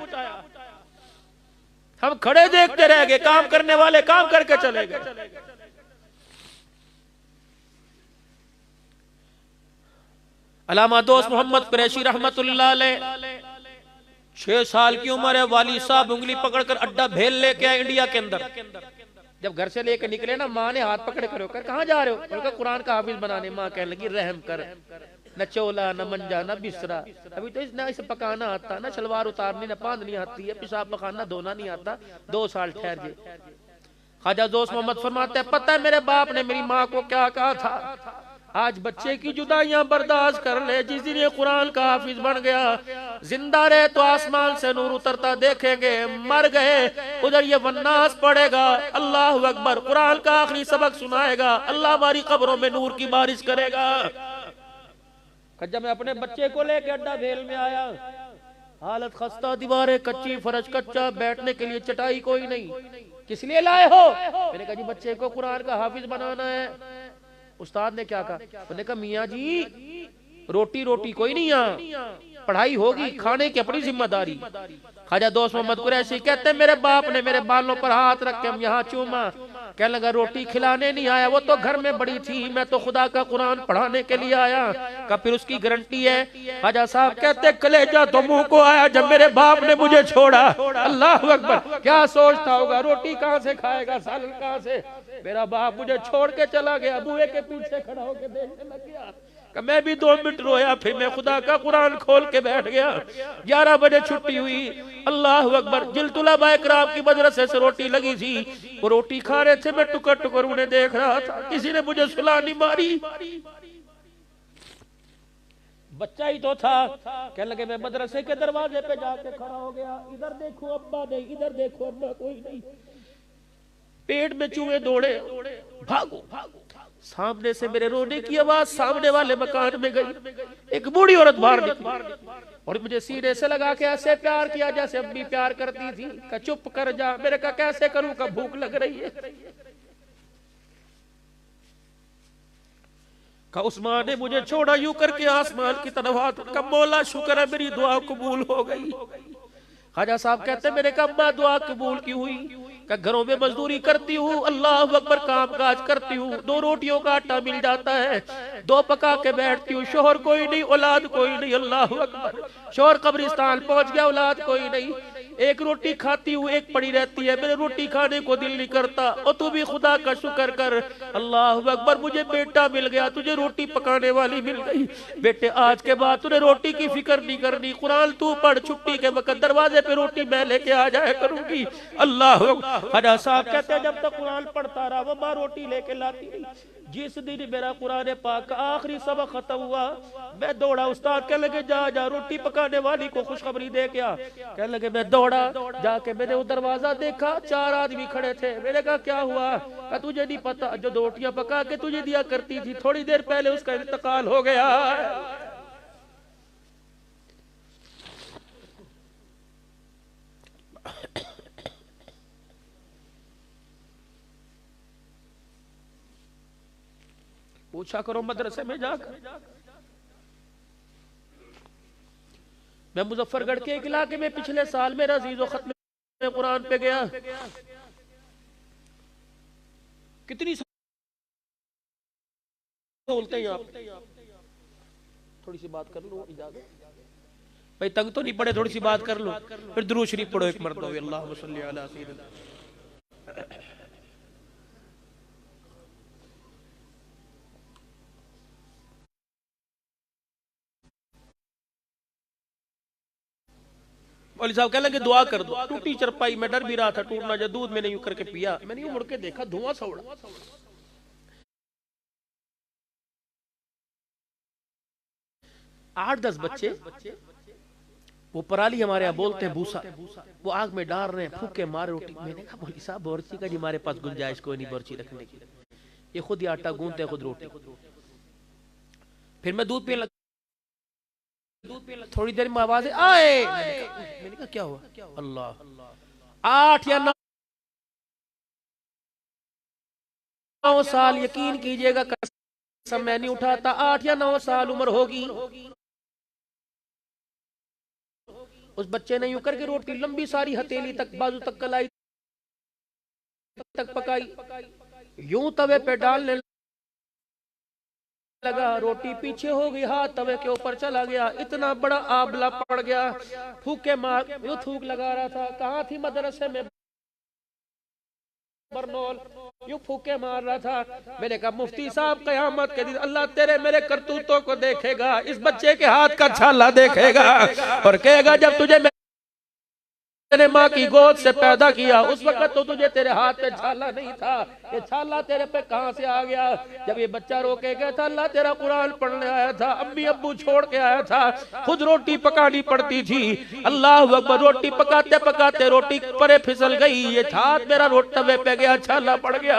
हम खड़े देखते रह गए, काम करने वाले काम करके चले गए। अल्लामा दोस्त मोहम्मद कुरैशी रहमतुल्लाह अलैह 6 साल की उम्र है, वाली साहब उंगली पकड़कर अड्डा भेल लेके आए इंडिया के अंदर। जब घर से लेकर निकले ना, माँ ने हाथ पकड़े खड़े होकर कहाँ जा रहे हो? उन्होंने कहा कुरान का हाफिज बनाने। माँ कहने लगी रहम कर, न चोला न मंजा न बिस्तरा, अभी तो ना इसे पकाना आता, ना सलवार उतारनी न बांधनी आती है, पेशाब पखाना धोना नहीं आता, 2 साल ठहर जे। ख्वाजा दोस्त मोहम्मद फरमाते हैं, पता है मेरे बाप ने मेरी माँ को क्या कहा था? आज बच्चे की जुदाइयां बर्दाश्त कर ले, जिस दिन ये कुरान का हाफिज बन गया, जिंदा रहे तो आसमान से नूर उतरता देखेंगे, मर गए उधर ये वन्नास पड़ेगा, अल्लाह अकबर, कुरान का आखिरी सबक सुनाएगा, अल्लाह हमारी कब्रों में नूर की बारिश करेगा। जब मैं अपने बच्चे को लेकर अड्डा भेल में आया, हालत खस्ता, दीवारें कच्ची, फर्श कच्चा, बैठने के लिए चटाई कोई नहीं। किस लिए लाए हो? मैंने कहा जी बच्चे को कुरान का हाफिज बनाना है। उस्ताद ने क्या कहा? उन्होंने कहा मियाँ जी रोटी रोटी कोई नहीं, यहाँ पढ़ाई होगी, खाने की अपनी जिम्मेदारी। ख्वाजा दोस्त मोहम्मद कुरैशी कहते हैं मेरे बाप ने मेरे बालों पर हाथ रख के हम यहाँ चूमा, कहने लगा रोटी खिलाने नहीं आया, वो तो घर में बड़ी थी, मैं तो खुदा का कुरान पढ़ाने के लिए आया। का फिर उसकी गारंटी है? ख्वाजा साहब कहते कलेजा तो मुंह को आया जब मेरे बाप ने मुझे छोड़ा। अल्लाह अकबर, क्या सोचता होगा, रोटी कहाँ से खाएगा, सालन कहाँ से? मेरा बाप मुझे छोड़ के चला गया, बुए के पीछे खड़ा होकर देखने लग गया। मैं भी 2 मिनट रोया, फिर मैं खुदा का कुरान खोल के बैठ गया। 11 बजे छुट्टी हुई, अल्लाह अकबर, जिलतुलबा इकराम की मदरसे से रोटी लगी थी, वो रोटी खा रहे थे, मैं टुकर टुकर उन्हें देख रहा था। किसी ने मुझे सुला नहीं मारी, बच्चा ही तो था। कहने लगे मैं मदरसे के दरवाजे पे जाके खड़ा हो गया, इधर देखो अब्बा नहीं, इधर देखो अब्बा कोई नहीं, पेट में चूहे दौड़े, भागो भागो। सामने से मेरे रोने की आवाज सामने वाले मकान में गई, एक बूढ़ी औरत बाहर निकली और मुझे सीने से लगा के ऐसे प्यार किया जैसे अम्मी प्यार करती थी। का चुप कर जा। मेरे का कैसे करूं, का भूख लग रही है। का उस्मान ने मुझे छोड़ा, यूं करके आसमान की तरफ हाथ, का मौला शुक्र है मेरी दुआ कबूल हो गई। ख्वाजा साहब कहते मेरे का अम्मा दुआ कबूल की हुई, का घरों में मजदूरी करती हूँ, अल्लाह अकबर, काम काज करती हूँ, 2 रोटियों का आटा मिल जाता है, 2 पका के बैठती हूँ, शोहर कोई नहीं, औलाद कोई नहीं, अल्लाह अकबर, शोहर कब्रिस्तान पहुंच गया, औलाद कोई नहीं, 1 रोटी खाती हूँ, 1 पड़ी रहती है, मेरे रोटी खाने को दिल नहीं करता, और तू भी खुदा का शुक्र कर, अल्लाह अकबर, मुझे बेटा मिल गया, तुझे रोटी पकाने वाली मिल गई। बेटे आज के बाद तुझे रोटी की फिक्र नहीं करनी, कुरान तू पढ़, छुट्टी के वक्त दरवाजे पे रोटी मैं लेके आ जाया करूंगी। अल्लाह ख्वाजा साहब कहते हैं जब तक कुरान पढ़ता रहा वो माँ रोटी लेके लाती रही। जिस दिन मेरा कुरान पाक का आखिरी सबक खत्म हुआ, मैं दौड़ा, उस्ताद कहने लगे जा जा रोटी पकाने वाली को खुशखबरी दे क्या? कहने लगे मैं दौड़ा, जाके मैंने वो दरवाजा देखा, 4 आदमी खड़े थे। मैंने कहा क्या हुआ? कहा तुझे नहीं पता, जो रोटियां पका के तुझे दिया करती थी, थोड़ी देर पहले उसका इंतकाल हो गया। पूछा करो मदरसे में जाकर। मैं मुजफ्फरगढ़ के एक इलाके में पिछले साल मेरा अजीज़ो खत्म कुरान पे गया। कितनी बोलते हैं आप? थोड़ी सी बात कर लो, इजाजत भाई, तंग तो नहीं पड़े, थोड़ी सी बात कर लो, फिर दुरूद शरीफ पढ़ो एक मरतबा, अल्लाहुम्मा सल्ली अला सय्यिदिना। मौलवी साहब कहने लगे दुआ कर दो। टूटी चरपाई, मैं डर भी रहा था टूटना, जो दूध मैंने यूं करके पिया, मैंने यूं मुड़ के देखा, धुआं सा उड़ा। 8-10 बच्चे, वो पराली हमारे यहाँ बोलते हैं भूसा, वो आग में डाल रहे हैं, फूके मारे रोटी। मैंने कहा मौलवी साहब बोरची का जी हमारे पास गुंजाइश कोई नहीं बोरची रखने की, ये खुद ही आटा गूंथते खुद रोटी। फिर मैं दूध पीने लगा, थोड़ी देर में आवाज आए, मैंने कहा क्या हुआ? अल्लाह, 8 या 9 साल, यकीन कीजिएगा कसम मैं नहीं उठाता, 8 या 9 साल उम्र होगी। उस बच्चे ने यूं करके रोटी लंबी सारी हथेली तक, बाजू तक कलाई तक पकाई, यूं तवे पे डालने लगा, रोटी पीछे हो गई, हाथ तवे के ऊपर चला गया, इतना बड़ा आबला पड़ गया, फूके मार, यूं थूक लगा रहा था। कहाँ थी? मदरसे में। बरनौल यूं फूके मार रहा था। मैंने कहा मुफ्ती साहब कयामत के दिन अल्लाह तेरे मेरे करतूतों को देखेगा, इस बच्चे के हाथ का छाला देखेगा और कहेगा जब तुझे मैंने माँ की गोद से पैदा किया उस वक्त तो तुझे तेरे हाथ पे छाला नहीं था, ये छाला तेरे पे कहां से आ गया? जब ये बच्चा रो के गया था अल्लाह तेरा कुरान पढ़ने आया था, अम्मी अब्बू छोड़ के आया था, खुद रोटी पकानी पड़ती थी। अल्लाह अकबर, रोटी पकाते पकाते रोटी परे फिसल गई, ये हाथ मेरा तवे पे गया, छाला पड़ गया।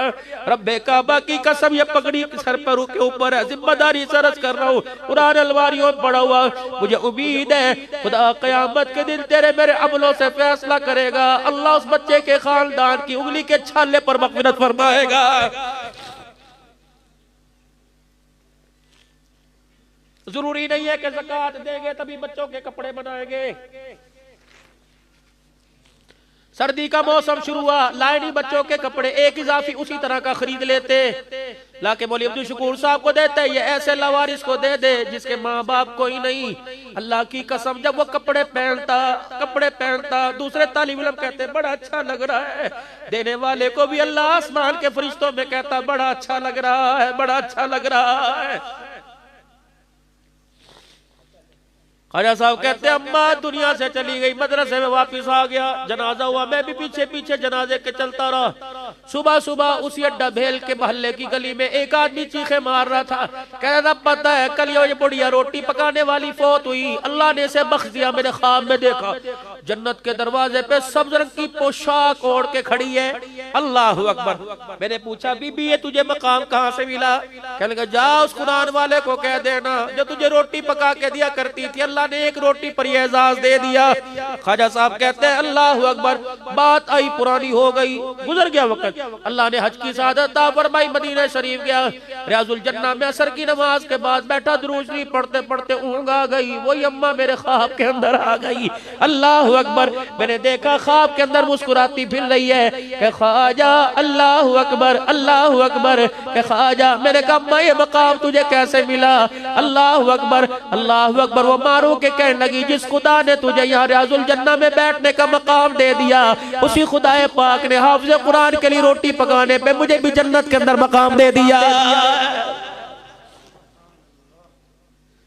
रब्बे काबा की कसम ये पगड़ी सर पर के ऊपर है, जिम्मेदारी सरस कर रहा हूँ, कुरान अलमारियों में पड़ा हुआ, मुझे उम्मीद है खुदा कयामत के दिन तेरे मेरे अमलों से फैसला करेगा। अल्लाह उस बच्चे के खानदान की उंगली के छाले पर मग़फ़िरत फरमाएगा। जरूरी नहीं है कि ज़कात देंगे तभी बच्चों के कपड़े बनाएंगे। सर्दी का मौसम शुरू हुआ, लाइनी बच्चों के कपड़े एक इजाफी उसी तरह का खरीद लेते, लाके मौलवी अब्दुल शकूर साहब को देते, ये ऐसे लवारिस को दे दे जिसके माँ बाप कोई नहीं। अल्लाह की कसम जब वो कपड़े पहनता दूसरे तालिब इल्म कहते बड़ा अच्छा लग रहा है, देने वाले को भी अल्लाह आसमान के फरिश्तों में कहता बड़ा अच्छा लग रहा है, बड़ा अच्छा लग रहा है। ख्वाजा साहब कहते अम्मा दुनिया से चली गई, मदरसे में वापस आ गया, जनाजा हुआ, मैं भी पीछे पीछे जनाजे के चलता रहा। सुबह सुबह उसी अड्डा भेल के मोहल्ले की गली में एक आदमी चीखे मार रहा था, कह रहा था पता है कल ये बुढ़िया रोटी पकाने वाली फौत हुई, अल्लाह ने इसे बख्श दिया। मैंने ख्वाब में देखा जन्नत के दरवाजे पे सब्ज रंग की पोशाक ओढ़ के खड़ी है, अल्लाह अकबर। मैंने पूछा बीबी ये तुझे मकाम कहाँ से मिला? कहने लगा जा उस कुरान वाले को कह देना जो तुझे रोटी पका के दिया करती थी, अल्लाह ने एक रोटी पर यह एजाज दे दिया। ख्वाजा साहब कहते हैं अल्लाह अकबर, बात आई पुरानी हो गई, गुजर गया वक्त, अल्लाह ने हज की सआदत अता फरमाई, मदीना शरीफ गया, रियाजुल जन्नह में असर की नमाज के बाद बैठा दुरूद शरीफ पढ़ते पढ़ते ऊँग आ गई, वही अम्मा मेरे ख्वाब के अंदर आ गई। अल्लाह अकबर, मैंने देखा ख्वाब के अंदर मुस्कुराती फिर रही है कि ख्वाजा अल्लाह अकबर अल्लाह अकबर, कि ख्वाजा। मैंने कहा अम्मा ये मकाम तुझे कैसे मिला? अल्लाह अकबर अल्लाह अकबर। वो मारू के कहने लगी जिस खुदा ने तुझे यहाँ रियाजुल जन्नह में बैठने का मकाम दे दिया, उसी खुदाए पाक ने हाफिज़ कुरान के लिए रोटी पकाने पे मुझे भी जन्नत के अंदर मकाम दे दिया।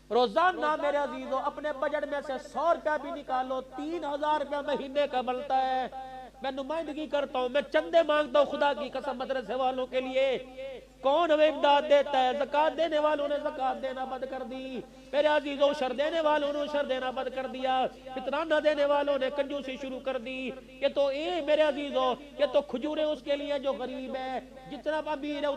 रोजाना मेरे अजीजों अपने बजट में से 100 रुपया भी निकालो, 3000 रुपया महीने का बनता है। मैं नुमाइंदगी करता हूँ, मैं चंदे मांगता हूँ खुदा की कसम मदरसे वालों के लिए। कौन हमें इमदाद देता है? ज़कात देने वालों ने ज़कात देना बंद कर दी, मेरे अजीजों शर देने वालों ने शर देना बंद कर दिया, फितराना देने वालों ने कंजूसी शुरू कर दी। ये तो मेरे अजीजों ये तो खजूरें उसके लिए जो गरीब है, जितना अमीर है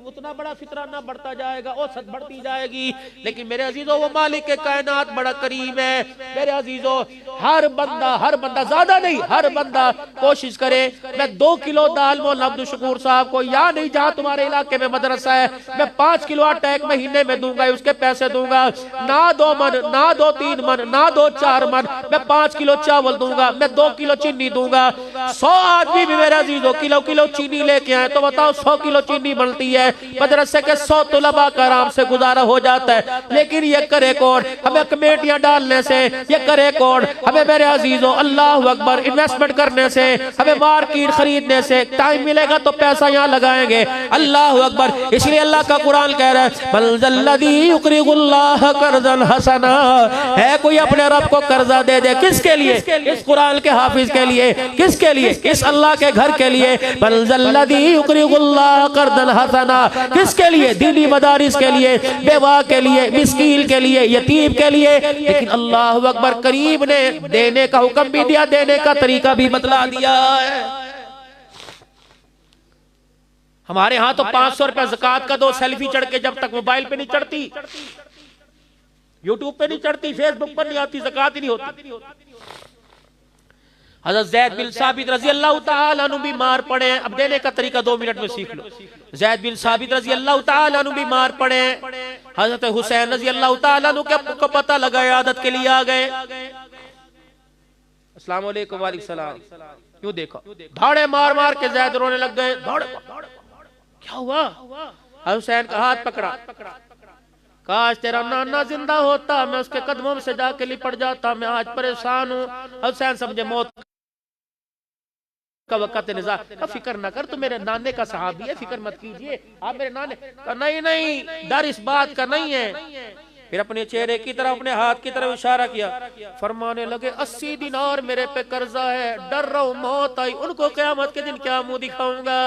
उतना बड़ा फितराना बढ़ता जाएगा, औसत बढ़ती जाएगी। लेकिन मेरे अजीजों वो मालिक के कायनात बड़ा करीम है। मेरे अजीजों हर बंदा ज्यादा नहीं, हर बंदा कोशिश करे मैं 2 किलो दाल मौलाना अब्दुल शकूर साहब को, या नहीं जहाँ तुम्हारे इलाके में मदरसा है मैं 5 किलो आटा एक महीने में दूंगा, उसके पैसे दूंगा, ना 2 मन ना 2-3 मन ना 2-4 मन, मैं 5 किलो चावल दूंगा, मैं 2 किलो चीनी दूंगा। 100 आदमी भी मेरा अजीजों किलो चीनी लेके आए तो बताओ 100 किलो चीनी बनती है, मदरसे के 100 तुलबा का आराम से गुजारा हो जाता है। लेकिन ये करे कौन? हमें कमेटियां डालने से, ये करे कौन? हमें मेरे अजीजों अल्लाह अकबर इन्वेस्टमेंट करने से, हमें मार्केट खरीदने से, टाइम मिलेगा तो पैसा यहाँ लगाएंगे। अल्लाह अकबर। इसलिए अल्लाह का कुरान कह रहा है बल्लज़ी युक़रिज़ुल्लाह क़र्ज़न हसना, है कोई अपने रब को कर्जा दे दे, किसके लिए? इस कुरान के हाफिज के लिए। किसके लिए? इस अल्लाह के घर के लिए। बल्लज़ी युक़रिज़ुल्लाह क़र्ज़न हसना, किसके लिए? दीनी मदारिस के लिए, बेवा के लिए, मिस्कीन के लिए, यतीम के लिए। लेकिन अल्लाह अकबर करीम ने देने का हुक्म भी दिया, देने का तरीका भी बतला दिया है। हमारे यहाँ तो 500 रुपया ज़कात का दो, सेल्फी चढ़ के जब तक मोबाइल पे नहीं चढ़ती, यूट्यूब पे नहीं चढ़ती, फेसबुक पर नहीं आती, ज़कात ही नहीं होती। हज़रत ज़ैद बिन साबित रज़ी अल्लाह ताला अन्हु बीमार पड़े, अब देने का तरीका 2 मिनट में सीख लो। ज़ैद बिन साबित रज़ी अल्लाह ताला अन्हु बीमार पड़े, हज़रत हुसैन रज़ी अल्लाह ताला अन्हु को पता लगा, आदत के लिए आ गए। अस्सलाम वालेकुम। वालेकुम सलाम। क्यों देखो धाड़े मार मार के ज़ैद रोने लग गए। क्या हुआ? हुसैन का हाथ पकड़ा, काश तेरा नाना जिंदा होता, मैं उसके कदमों से जाके लिपट जाता, मैं आज परेशान हूँ। हुसैन समझे मौत का वक़्त निज़ा का फिक्र ना कर, तू मेरे नाने का सहाबी है, फिक्र मत कीजिए। आप मेरे नाने का नहीं नहीं, डर इस बात का नहीं है। फिर अपने चेहरे की तरफ, अपने हाथ की तरफ इशारा किया, फरमाने लगे 80 दिनार मेरे पे कर्जा है, डर रहा हूं मौत आई, उनको क़यामत के दिन क्या मुंह दिखाऊंगा।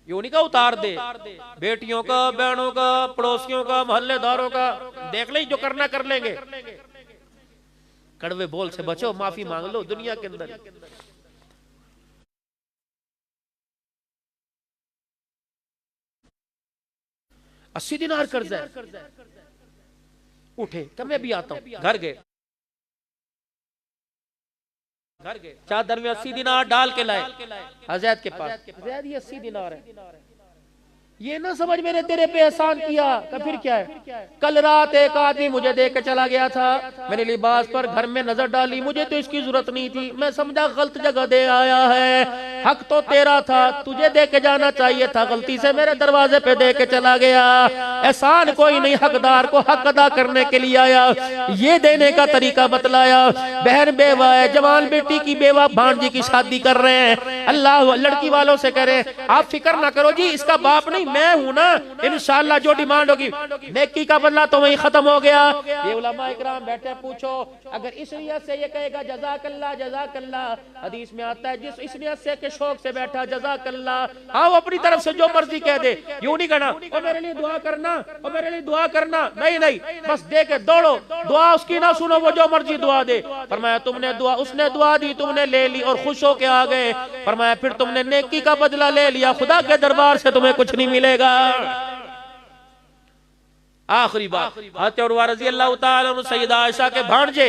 यूं नहीं का उतार दे, बेटियों का, बहनों का, पड़ोसियों का, मोहल्लेदारों का, देख ले जो करना कर लेंगे। कड़वे बोल से बचो, माफी मांग लो दुनिया के अंदर। 80 दिनार कर्जा है। उठे कब मैं भी आता हूं, घर गए, चादर में 80 दिनार डाल के लाए हज़रत के पास। हज़रत ये 80 दिनार है, ये ना समझ मेरे तेरे पे एहसान किया तो फिर क्या है। कल रात एक आदमी मुझे दे के चला गया था, मैंने लिबास पर घर में नजर डाली, मुझे तो इसकी जरूरत नहीं थी, मैं समझा गलत जगह दे आया है, हक तो तेरा था, तुझे दे के जाना चाहिए था, गलती से मेरे दरवाजे पे दे के चला गया। एहसान कोई नहीं, हकदार को हक अदा करने के लिए आया, ये देने का तरीका बतलाया। बहन बेवा है, जवान बेटी की बेवा भांजी की शादी कर रहे हैं, अल्लाह लड़की वालों से कह रहे हैं आप फिक्र ना करो जी, इसका बाप नहीं मैं हूं ना, इंशाअल्लाह जो डिमांड होगी नेकी का बदला तो वही खत्म हो गया। ये उलमा इकराम बैठे, पूछो अगर इस नियत से ये कहेगा जज़ाकल्लाह जज़ाकल्लाह, हदीस में आता है जिस इस नियत से के शौक से बैठा जज़ाकल्लाह, हाँ वो अपनी तरफ से जो मर्जी कह दे, यूं नहीं कहना और मेरे लिए दुआ करना और मेरे लिए दुआ करना, नहीं नहीं, बस दे के दौड़ो, दुआ उसकी ना सुनो, वो जो मर्जी दुआ दे। फरमाया तुमने दुआ, उसने दुआ दी, तुमने ले ली और खुश होके आ गए। फरमाया फिर तुमने नेकी का बदला ले लिया, खुदा के दरबार से तुम्हें कुछ नहीं मिलेगा। आखिरी बात, हज़रत उर्वा रज़ी अल्लाह ताला अन्हु सैयदा आयशा के भांजे,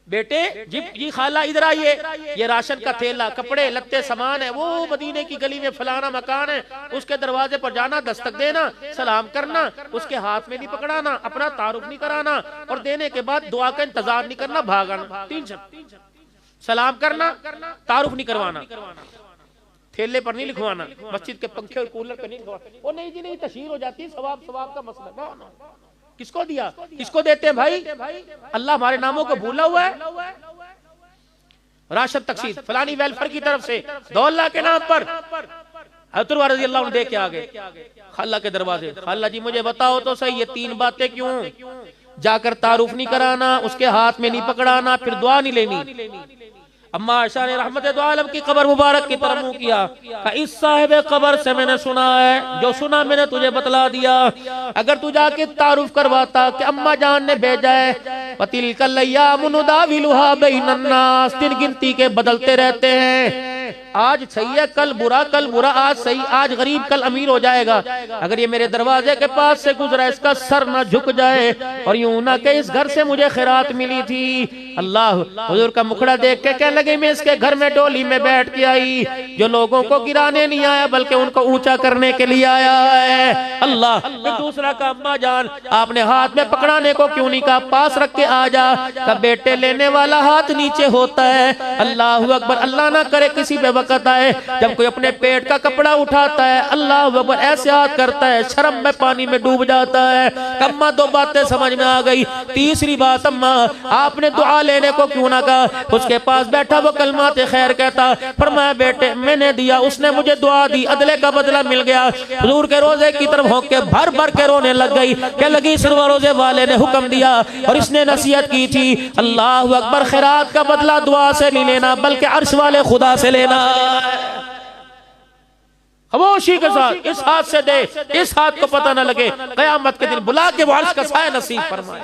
बेटे जी खाला इधर आइए, ये राशन का थैला, कपड़े लत्ते सामान है, वो मदीने की गली में फलाना मकान है, उसके दरवाजे पर जाना, दस्तक देना, सलाम करना, उसके हाथ में नहीं पकड़ाना, अपना तारुफ नहीं कराना और देने के बाद दुआ का इंतजार नहीं करना, भागना। 3 शब्द, सलाम करना, तारुफ नहीं करवाना, थैले पर नहीं लिखवाना, मस्जिद के पंखे और कूलर पर नहीं लिखवाना। वो नहीं जी नहीं, तशहीर हो जाती है, सवाब सवाब का मसला। नो नो, किसको दिया, किसको देते हैं भाई? अल्लाह हमारे नामों को भूला हुआ है। राशन तकसीम फलानी वेलफेयर की तरफ से 2 लाख के नाम पर हज़रत उर्वा रज़ी अल्लाह अन्हु दे के आ गए खाला के दरवाजे। खाला जी मुझे बताओ तो सही, ये 3 बातें क्यों? जाकर तारुफ नहीं कराना, उसके हाथ में नहीं पकड़ाना, फिर दुआ नहीं लेनी। अम्मा आयशा ने रहमत दो आलम की कब्र मुबारक की तरफ मुंह किया, इस साहिब कब्र से मैंने सुना है, जो सुना मैंने तुझे बतला दिया। अगर तू जाके तारुफ करवाता कि अम्मा जान ने भेजा है, वतिलकल अय्यामु नुदाविलुहा बैनन नास, दिन गिनती के बदलते रहते हैं, आज सही है कल बुरा, आज सही, आज गरीब कल अमीर हो जाएगा। अगर ये मेरे दरवाजे के पास से गुजरा, इसका सर ना झुक जाए और यूं ना कि इस घर से मुझे खैरात मिली थी। अल्लाह हुजूर का मुखड़ा देख के कहने लगे मैं इसके घर में डोली में बैठ के आई, जो लोगों को गिराने नहीं आया बल्कि उनको ऊंचा करने के लिए आया है। अल्लाह। फिर दूसरा का अम्मा जान आपने हाथ में पकड़ाने को क्यों नहीं कहा, पास रख के आ जा। कब बेटे लेने वाला हाथ नीचे होता है, अल्लाह अकबर, अल्लाह ना करे किसी पे वक्त आए जब कोई अपने पेट का कपड़ा उठाता है, अल्लाह अकबर ऐसे हाथ करता है शर्म में पानी में डूब जाता है। अम्मा 2 बातें समझ में आ गई। तीसरी बात, अम्मा आपने दुआ लेने को क्यों ना कहा? उसके पास बैठा वो कलमात खैर कहता, फरमाया बेटे मैंने दिया, उसने मुझे दुआ दी, अदले का बदला मिल गया। हुजूर के रोजे की तरफ होके भर भर के रोने लग गई, क्या लगी इस रोजे वाले ने हुक्म दिया और इसने नसीहत की थी, अल्लाह अकबर, खैरात का बदला दुआ से नहीं लेना बल्कि अर्श वाले खुदा से लेना। खामोशी के साथ इस हाथ से दे, इस हाथ को पता न लगे, कयामत के दिन बुला के वो अर्श का साया नसीब फरमाए।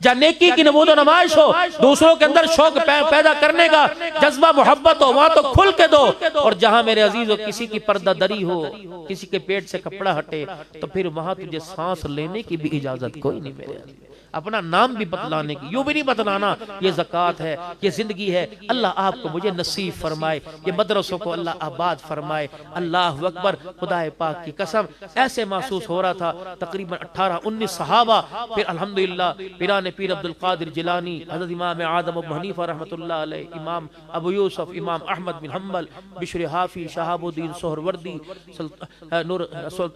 जहाँ नेकी की नमूद नमाइश हो, दूसरों के अंदर शौक पैदा करने का जज्बा मोहब्बत हो, वहां तो खुल के दो। और जहां मेरे अजीज हो किसी की पर्दादरी हो, किसी के पेट से कपड़ा हटे, तो फिर वहां तुझे सांस लेने की भी इजाजत कोई नहीं मेरे अजीज। अपना नाम भी बतलाने की, यूं भी नहीं बतलाना ये ज़कात है, ये जिंदगी है। अल्लाह आपको मुझे नसीब फरमाए, ये मदरसों को अल्लाह आबाद फरमाए। अल्लाह अकबर, खुदाए पाक की कसम ऐसे महसूस हो रहा था। तकरीबन 18-19 सहाबा, फिर अल्हम्दुलिल्लाह पिराने पुराने पीर अब्दुल कादिर जिलानी, हज़रत इमाम आदम अबू हनीफा रहमतुल्लाह अलैह, इमाम अबू यूसुफ, इमाम अहमद बिन हम्बल, बिश्र हाफी, शहाबुद्दीन सोहरवर्दी, नूर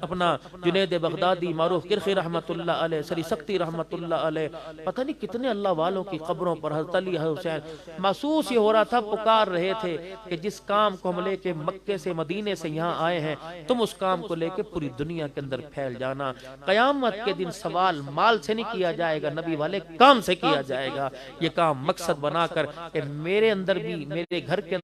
अपना जुनैद बगदादी, मारूफ किरखी रहमतुल्लाह अलैह, सरी सक्ती रहमतुल्लाह अलैह, पता नहीं कितने अल्लाह वालों की कब्रों पर हज़रत अली हुसैन। महसूस ये हो रहा था, पुकार रहे थे कि जिस काम को हम लेके मक्के से मदीने से यहाँ आए हैं, तुम उस काम को लेके पूरी दुनिया के अंदर फैल जाना। कयामत के दिन सवाल माल से नहीं किया जाएगा, नबी वाले काम से किया जाएगा। ये काम मकसद बनाकर कि मेरे अंदर भी, मेरे घर के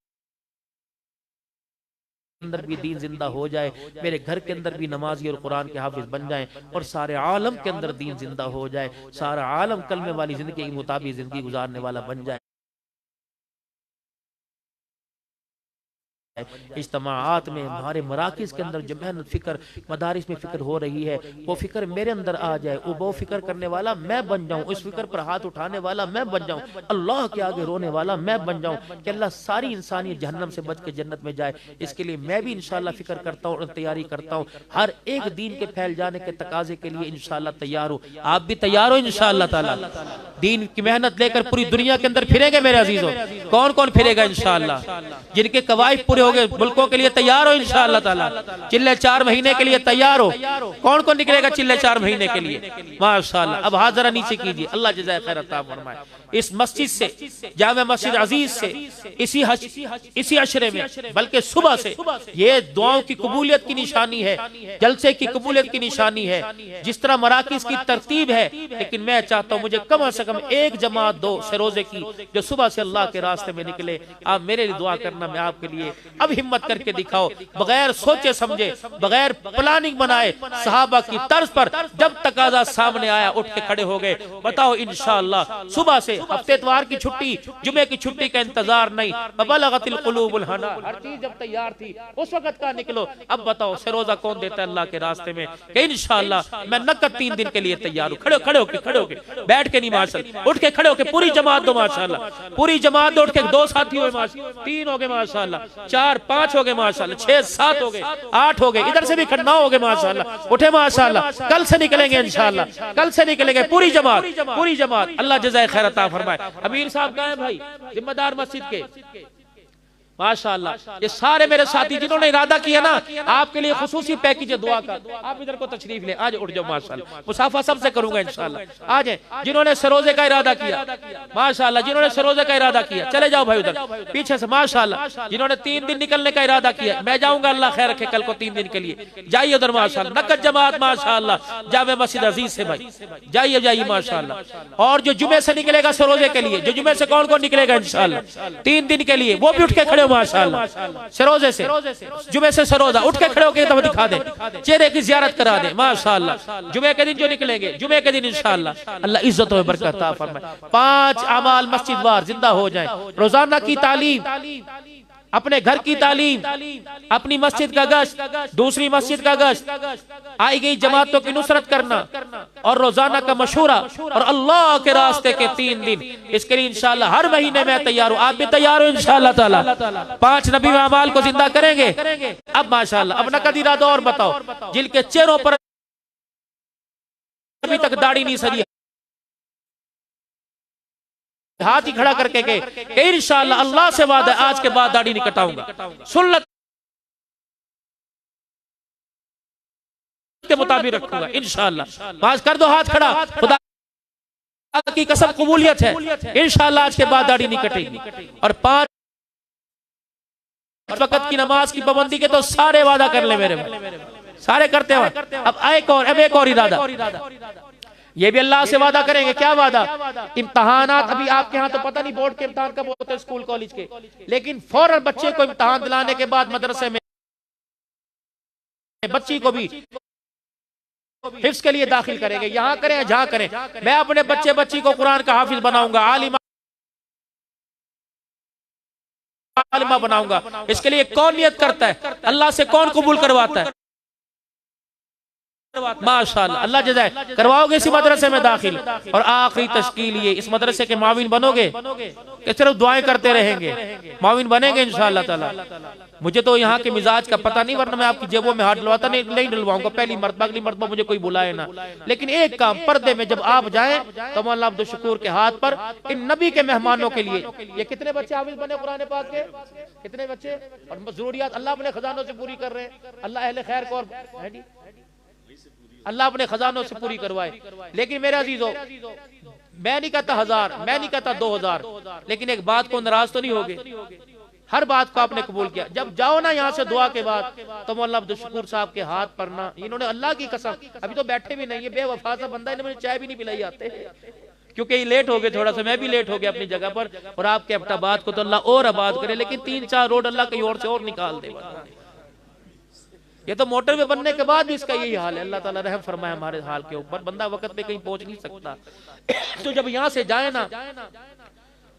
अंदर भी दीन जिंदा हो जाए, मेरे घर के अंदर भी नमाजी और कुरान के हाफिज बन जाएं, और सारे आलम के अंदर दीन जिंदा हो जाए, सारा आलम कलमे वाली जिंदगी के मुताबिक जिंदगी गुजारने वाला बन जाए। इज्तिमाआत में, हमारे मराकिज़ के अंदर जो मेहनत फिक्र मदारिस में फिक्र हो रही है, वो फिक्र मेरे अंदर आ जाए, वो फिक्र करने वाला मैं बन जाऊं, उस फिक्र पर हाथ उठाने वाला मैं बन जाऊं, अल्लाह के आगे रोने वाला मैं बन जाऊं कि अल्लाह सारी इंसानियत जहन्नम से बच के जन्नत में जाए। इसके लिए मैं भी इंशाअल्लाह फिक्र करता हूँ और तैयारी करता हूँ। हर एक दीन के फैल जाने के तकाजे के लिए इंशाअल्लाह तैयार हूँ। आप भी तैयार हो इंशाअल्लाह ताला? दीन की मेहनत लेकर पूरी दुनिया के अंदर फिरेंगे मेरे अजीजों। कौन कौन फिरेगा इंशाअल्लाह? जिनके कवायद पूरे हो गए मुल्कों के लिए तैयार हो इंशाअल्लाह ताला। चिल्ले 4 महीने के लिए तैयार हो। कौन कौन निकलेगा चिल्ले 4 महीने के लिए? माशाअल्लाह। अब हाथ जरा नीचे कीजिए, अल्लाह जज़ाए खैर अता फरमाए। इस मस्जिद से, जामे मस्जिद अजीज से, इसी अशरे में, बल्कि सुबह से, ये दुआओं की कबूलियत की निशानी है, जलसे की कबूलियत की निशानी है। जिस तरह मराकिज की तरतीब है, लेकिन मैं चाहता हूँ मुझे कम से कम एक जमात दो रोजे की, जो सुबह से अल्लाह के रास्ते में निकले। आप मेरे लिए दुआ करना, मैं आपके लिए अब हिम्मत करके दिखाओ, बगैर सोचे समझे, बगैर प्लानिंग बनाए, सहाबा की तर्ज पर जब तकाजा सामने आया उठ के खड़े हो गए। बताओ इंशाअल्लाह सुबह से, हफ्ते इतवार की छुट्टी, जुमे की छुट्टी का इंतजार नहीं, बलगतिल कुलूबुल हना, हर चीज जब तैयार थी उस वक्त का निकलो। अब बताओ से रोजा कौन देता है अल्लाह के रास्ते में? कि इंशाअल्लाह मैं नकद 3 दिन के लिए तैयार हूँ। खड़े होके बैठ के नहीं, माशाअल्लाह उठ के खड़े होके पूरी जमात दो, माशाअल्लाह पूरी जमात दो। उठ के 2 साथी हुए, 3 हो गए माशाअल्लाह, 4 5 हो गए माशाअल्लाह, 6 7 हो गए, 8 हो गए, इधर से भी 9 हो गए माशाअल्लाह। उठे माशाअल्लाह, कल से निकलेंगे इंशाअल्लाह, कल से निकलेंगे पूरी जमात। अल्लाह जज़ाए खैर अता फरमाए। अमीर साहब कहाँ हैं भाई, जिम्मेदार मस्जिद के? माशाअल्लाह। ये सारे मेरे साथी जिन्होंने इरादा किया ना, आपके लिए खुसूसी पैकेज है दुआ का। आप इधर को तशरीफ ले, आज उठ जाओ माशाअल्लाह। मुसाफा सबसे करूंगा इंशाअल्लाह। आ जाए जिन्होंने सरोजे का इरादा किया, माशाअल्लाह जिन्होंने सरोजे का इरादा किया, चले जाओ भाई उधर पीछे से, माशाअल्लाह। जिन्होंने 3 दिन निकलने का इरादा किया, मैं जाऊंगा अल्लाह खैर रखे कल को 3 दिन के लिए, जाइए उधर माशाअल्लाह। नकद जमात माशाअल्लाह, जामे मस्जिद अजीज से भाई जाइए माशाअल्लाह। और जो जुमे से निकलेगा सरोजे के लिए, जो जुमे से कौन कौन निकलेगा इंशाअल्लाह 3 दिन के लिए, वो भी उठ के खड़े माशाअल्लाह। सरोजे से, जुमे से सरोजा उठ के खड़े होकर तो दिखा दे, चेहरे की जियारत करा दे माशाअल्लाह। जुमे के दिन जो निकलेंगे, जुमे के दिन इंशाअल्लाह अल्लाह इज्जत और बरकत अता फरमाए। 5 अमाल मस्जिद वार जिंदा हो जाए। रोजाना की तालीम, अपने घर की तालीम, अपनी मस्जिद का गश्त, दूसरी मस्जिद का गश्त, आई गई जमातों की नुसरत करना, और रोजाना का मशूरा, और अल्लाह के रास्ते के 3 दिन। इसके लिए इंशाअल्लाह हर महीने में तैयार हूँ, आप भी तैयार हो इंशाअल्लाह ताला। 5 नबी अमाल को जिंदा करेंगे। अब माशाअल्लाह, अब नकद इरादा और बताओ, जिनके चेहरों पर अभी तक दाढ़ी नहीं सजी, हाथ ही खड़ा करके के इंशाअल्लाह अल्लाह से वादा है आज के बाद दाढ़ी नहीं कटाऊंगा, सुन्नत के मुताबिक रखूंगा इंशाअल्लाह। आज कर दो हाथ खड़ा, खुदा की कसम कबूलियत है इंशाअल्लाह आज के बाद दाढ़ी नहीं कटेगी। और 5 वक्त की नमाज की पाबंदी के तो सारे वादा कर ले मेरे, सारे करते हैं। अब एक और इरादा, ये भी अल्लाह से वादा करेंगे। क्या वादा? इम्तहानात अभी आपके यहाँ तो पता नहीं बोर्ड के इम्तहान कब होते हैं, स्कूल कॉलेज के, लेकिन फौरन बच्चे को इम्तहान दिलाने के बाद मदरसे में बच्ची को भी हिफ्ज के लिए दाखिल करेंगे। यहाँ करें जहाँ करें, मैं अपने बच्ची को कुरान का हाफिज बनाऊंगा, आलिमा बनाऊंगा। इसके लिए कौन नियत करता है? अल्लाह से कौन कबूल करवाता है? माशाअल्लाह, अल्लाह जज़ाए। करवाओगे इसी मदरसे में दाखिल और आखिरी तश्कील ये इस मदरसे के माविन बनोगे कि सिर्फ दुआएं करते रहेंगे? माविन बनेंगे इंशाअल्लाह ताला। मुझे तो यहाँ के मिजाज का पता नहीं, वरना मैं आपकी जेबों में हाथ डलवाता नहीं डलवाऊंगा पहली मरतबा, अगली मरतबा मुझे कोई बुलाए ना। लेकिन एक काम, पर्दे में जब आप जाएं तो मौलाना अब्दुल शकूर के हाथ पर इन नबी के मेहमानों के लिए, ये कितने बच्चे हाफिज बने कुरान पाक के, कितने बच्चे, और जरूरियात अल्लाह अपने खजानों से पूरी कर रहे हैं। अल्लाह अहले खैर को, और अल्लाह अपने खजानों से पूरी करवाए। लेकिन मेरे अजीजों, मैं नहीं कहता 1000, मैं नहीं कहता 2000, लेकिन एक बात को नाराज तो नहीं होगे, हर बात को आपने कबूल किया। जब जाओ ना यहाँ से दुआ के बाद, तो मौलाना अब्दुल शकूर साहब के हाथ पर ना, इन्होंने अल्लाह की कसम, अभी तो बैठे भी नहीं है, बेवफा सा बंदा, इन्होंने मुझे चाय भी नहीं पिलाई आते, क्योंकि ये लेट हो गए थोड़ा सा, मैं भी लेट हो गया अपनी जगह पर। और आपके अब्बाबाद को तो अल्लाह और आबाद करे, लेकिन 3-4 रोड अल्लाह कहीं और से और निकाल दे। ये तो मोटरवे बनने के बाद भी इसका यही हाल है। अल्लाह ताला रहम फरमाए हमारे हाल के ऊपर। बंदा वक्त पे कहीं पहुंच नहीं सकता। तो जब यहाँ से जाए ना,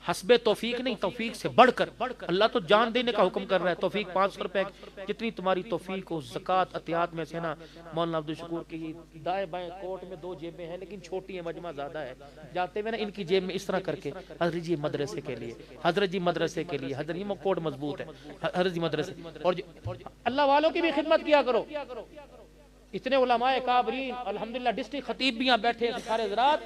हस्बे तौफीक नहीं, तौफीक से बढ़कर अल्लाह तो जान देने का हुक्म कर रहा है। तौफीक 500 रुपए, जितनी तुम्हारी तौफीक हो, ज़कात अतियात में से ना। मौलाना अब्दुल शकूर की दाएं बाएं कोट में 2 जेबें हैं, लेकिन छोटी है, मजमा ज्यादा है। जाते हुए ना इनकी जेब में इस तरह करके, हजरत जी मदरसे के लिए, हजरत जी मदरसे के लिए, हजरत जी कोट मजबूत है, हजरत जी मदरसे। और अल्लाह वालों की भी खिदमत किया करो। इतने उलमाए काबरीन, अल्हम्दुलिल्लाह डिस्ट्रिक्ट खतीब भी यहाँ बैठे हैं सारे हजरात।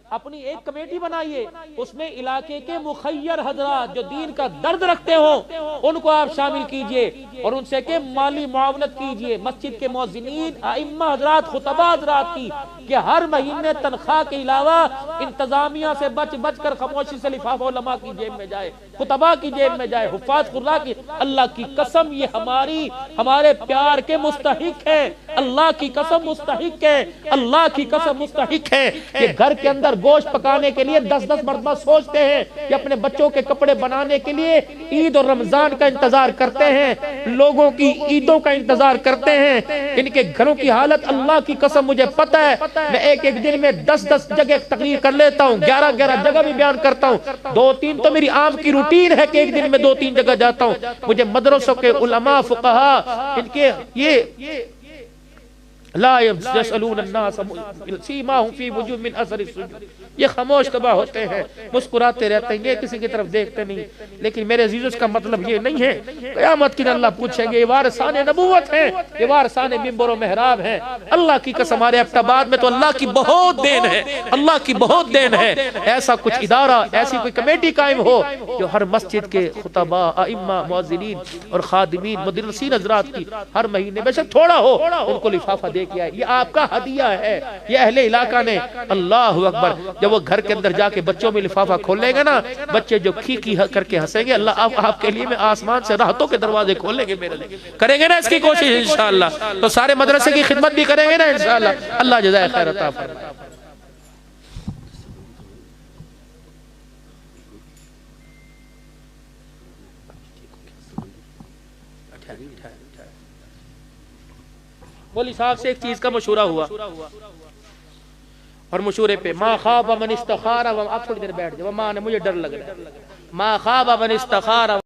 अपनी एक कमेटी बनाइए, उसमें इलाके के मुखय्यर हजरात जो दीन का दर्द रखते हो उनको आप शामिल कीजिए और उनसे के माली मुआवनत कीजिए। मस्जिद के मौज़िनीन, आइम्मा हजरात, खुतबा हजरात की कि हर महीने तनख्वाह के अलावा इंतजामिया से बच कर खामोशी से लिफाफा उलमा की जेब में जाए, खुतबा की जेब में जाए, हुफ़ाज़ कुर्रा की। अल्लाह की कसम ये हमारे प्यार के मुस्तहिक है, अल्लाह की कसम मुस्तहिक है, अल्लाह की कसम मुस्तहिक है। ये घर के अंदर गोश्त पकाने के लिए 10-10 मरतबा सोचते हैं कि अपने बच्चों के कपड़े बनाने के लिए ईद और रमजान का इंतजार करते हैं, लोगों की ईदों का इंतजार करते हैं। इनके घरों की हालत अल्लाह की कसम मुझे पता है। मैं एक दिन में 10-10 जगह तकरीर कर लेता हूँ, 11-11 जगह भी बयान करता हूँ। 2-3 तो मेरी आम की रूटीन है कि एक दिन में 2-3 जगह जाता हूँ। मुझे मदरसों के उलमा फुक़हा इनके ये ये खामोश तबाह होते हैं, मुस्कुराते रहते हैं, किसी की तरफ देखते नहीं। लेकिन मेरे अजीजों का मतलब ये नहीं है क़यामत की अल्लाह पूछेंगे, ये वारिसाने नबूवत हैं, ये वारिसाने मिंबर और मेहराब हैं। अल्लाह की कसम हमारे अब्बाबाद में तो अल्लाह की बहुत देन है, अल्लाह की बहुत देन है। ऐसा कुछ इदारा, ऐसी कोई कमेटी कायम हो जो हर मस्जिद के खुतबा, आइम्मा, मुअज्जिनीन और खादिमीन, मुदर्रिसीन हजरात की हर महीने बेशक थोड़ा हो उनको लिफाफा दे के आए। ये आपका हदिया है, ये अहले इलाका ने। अल्लाहु अकबर। जब वो घर के अंदर जाके बच्चों में लिफाफा खोलेंगे ना, बच्चे जो खी करके हंसेंगे, अल्लाह आपके लिए मैं आसमान से राहतों के दरवाजे खोलेंगे मेरे लिए। करेंगे ना इसकी कोशिश इंशाअल्लाह, तो सारे मदरसे की खिदमत भी करेंगे ना इंशाअल्लाह। अल्लाह जज़ाए खैर अता फरमाए। मौलवी साहब से एक चीज का मशूरा हुआ और मशूरे पे माँ ख़ाब मन इस्तखारा, आप थोड़ी देर बैठ जाओ, माँ ने मुझे डर लग रहा है। माँ ख़ाब मन इस्तखारा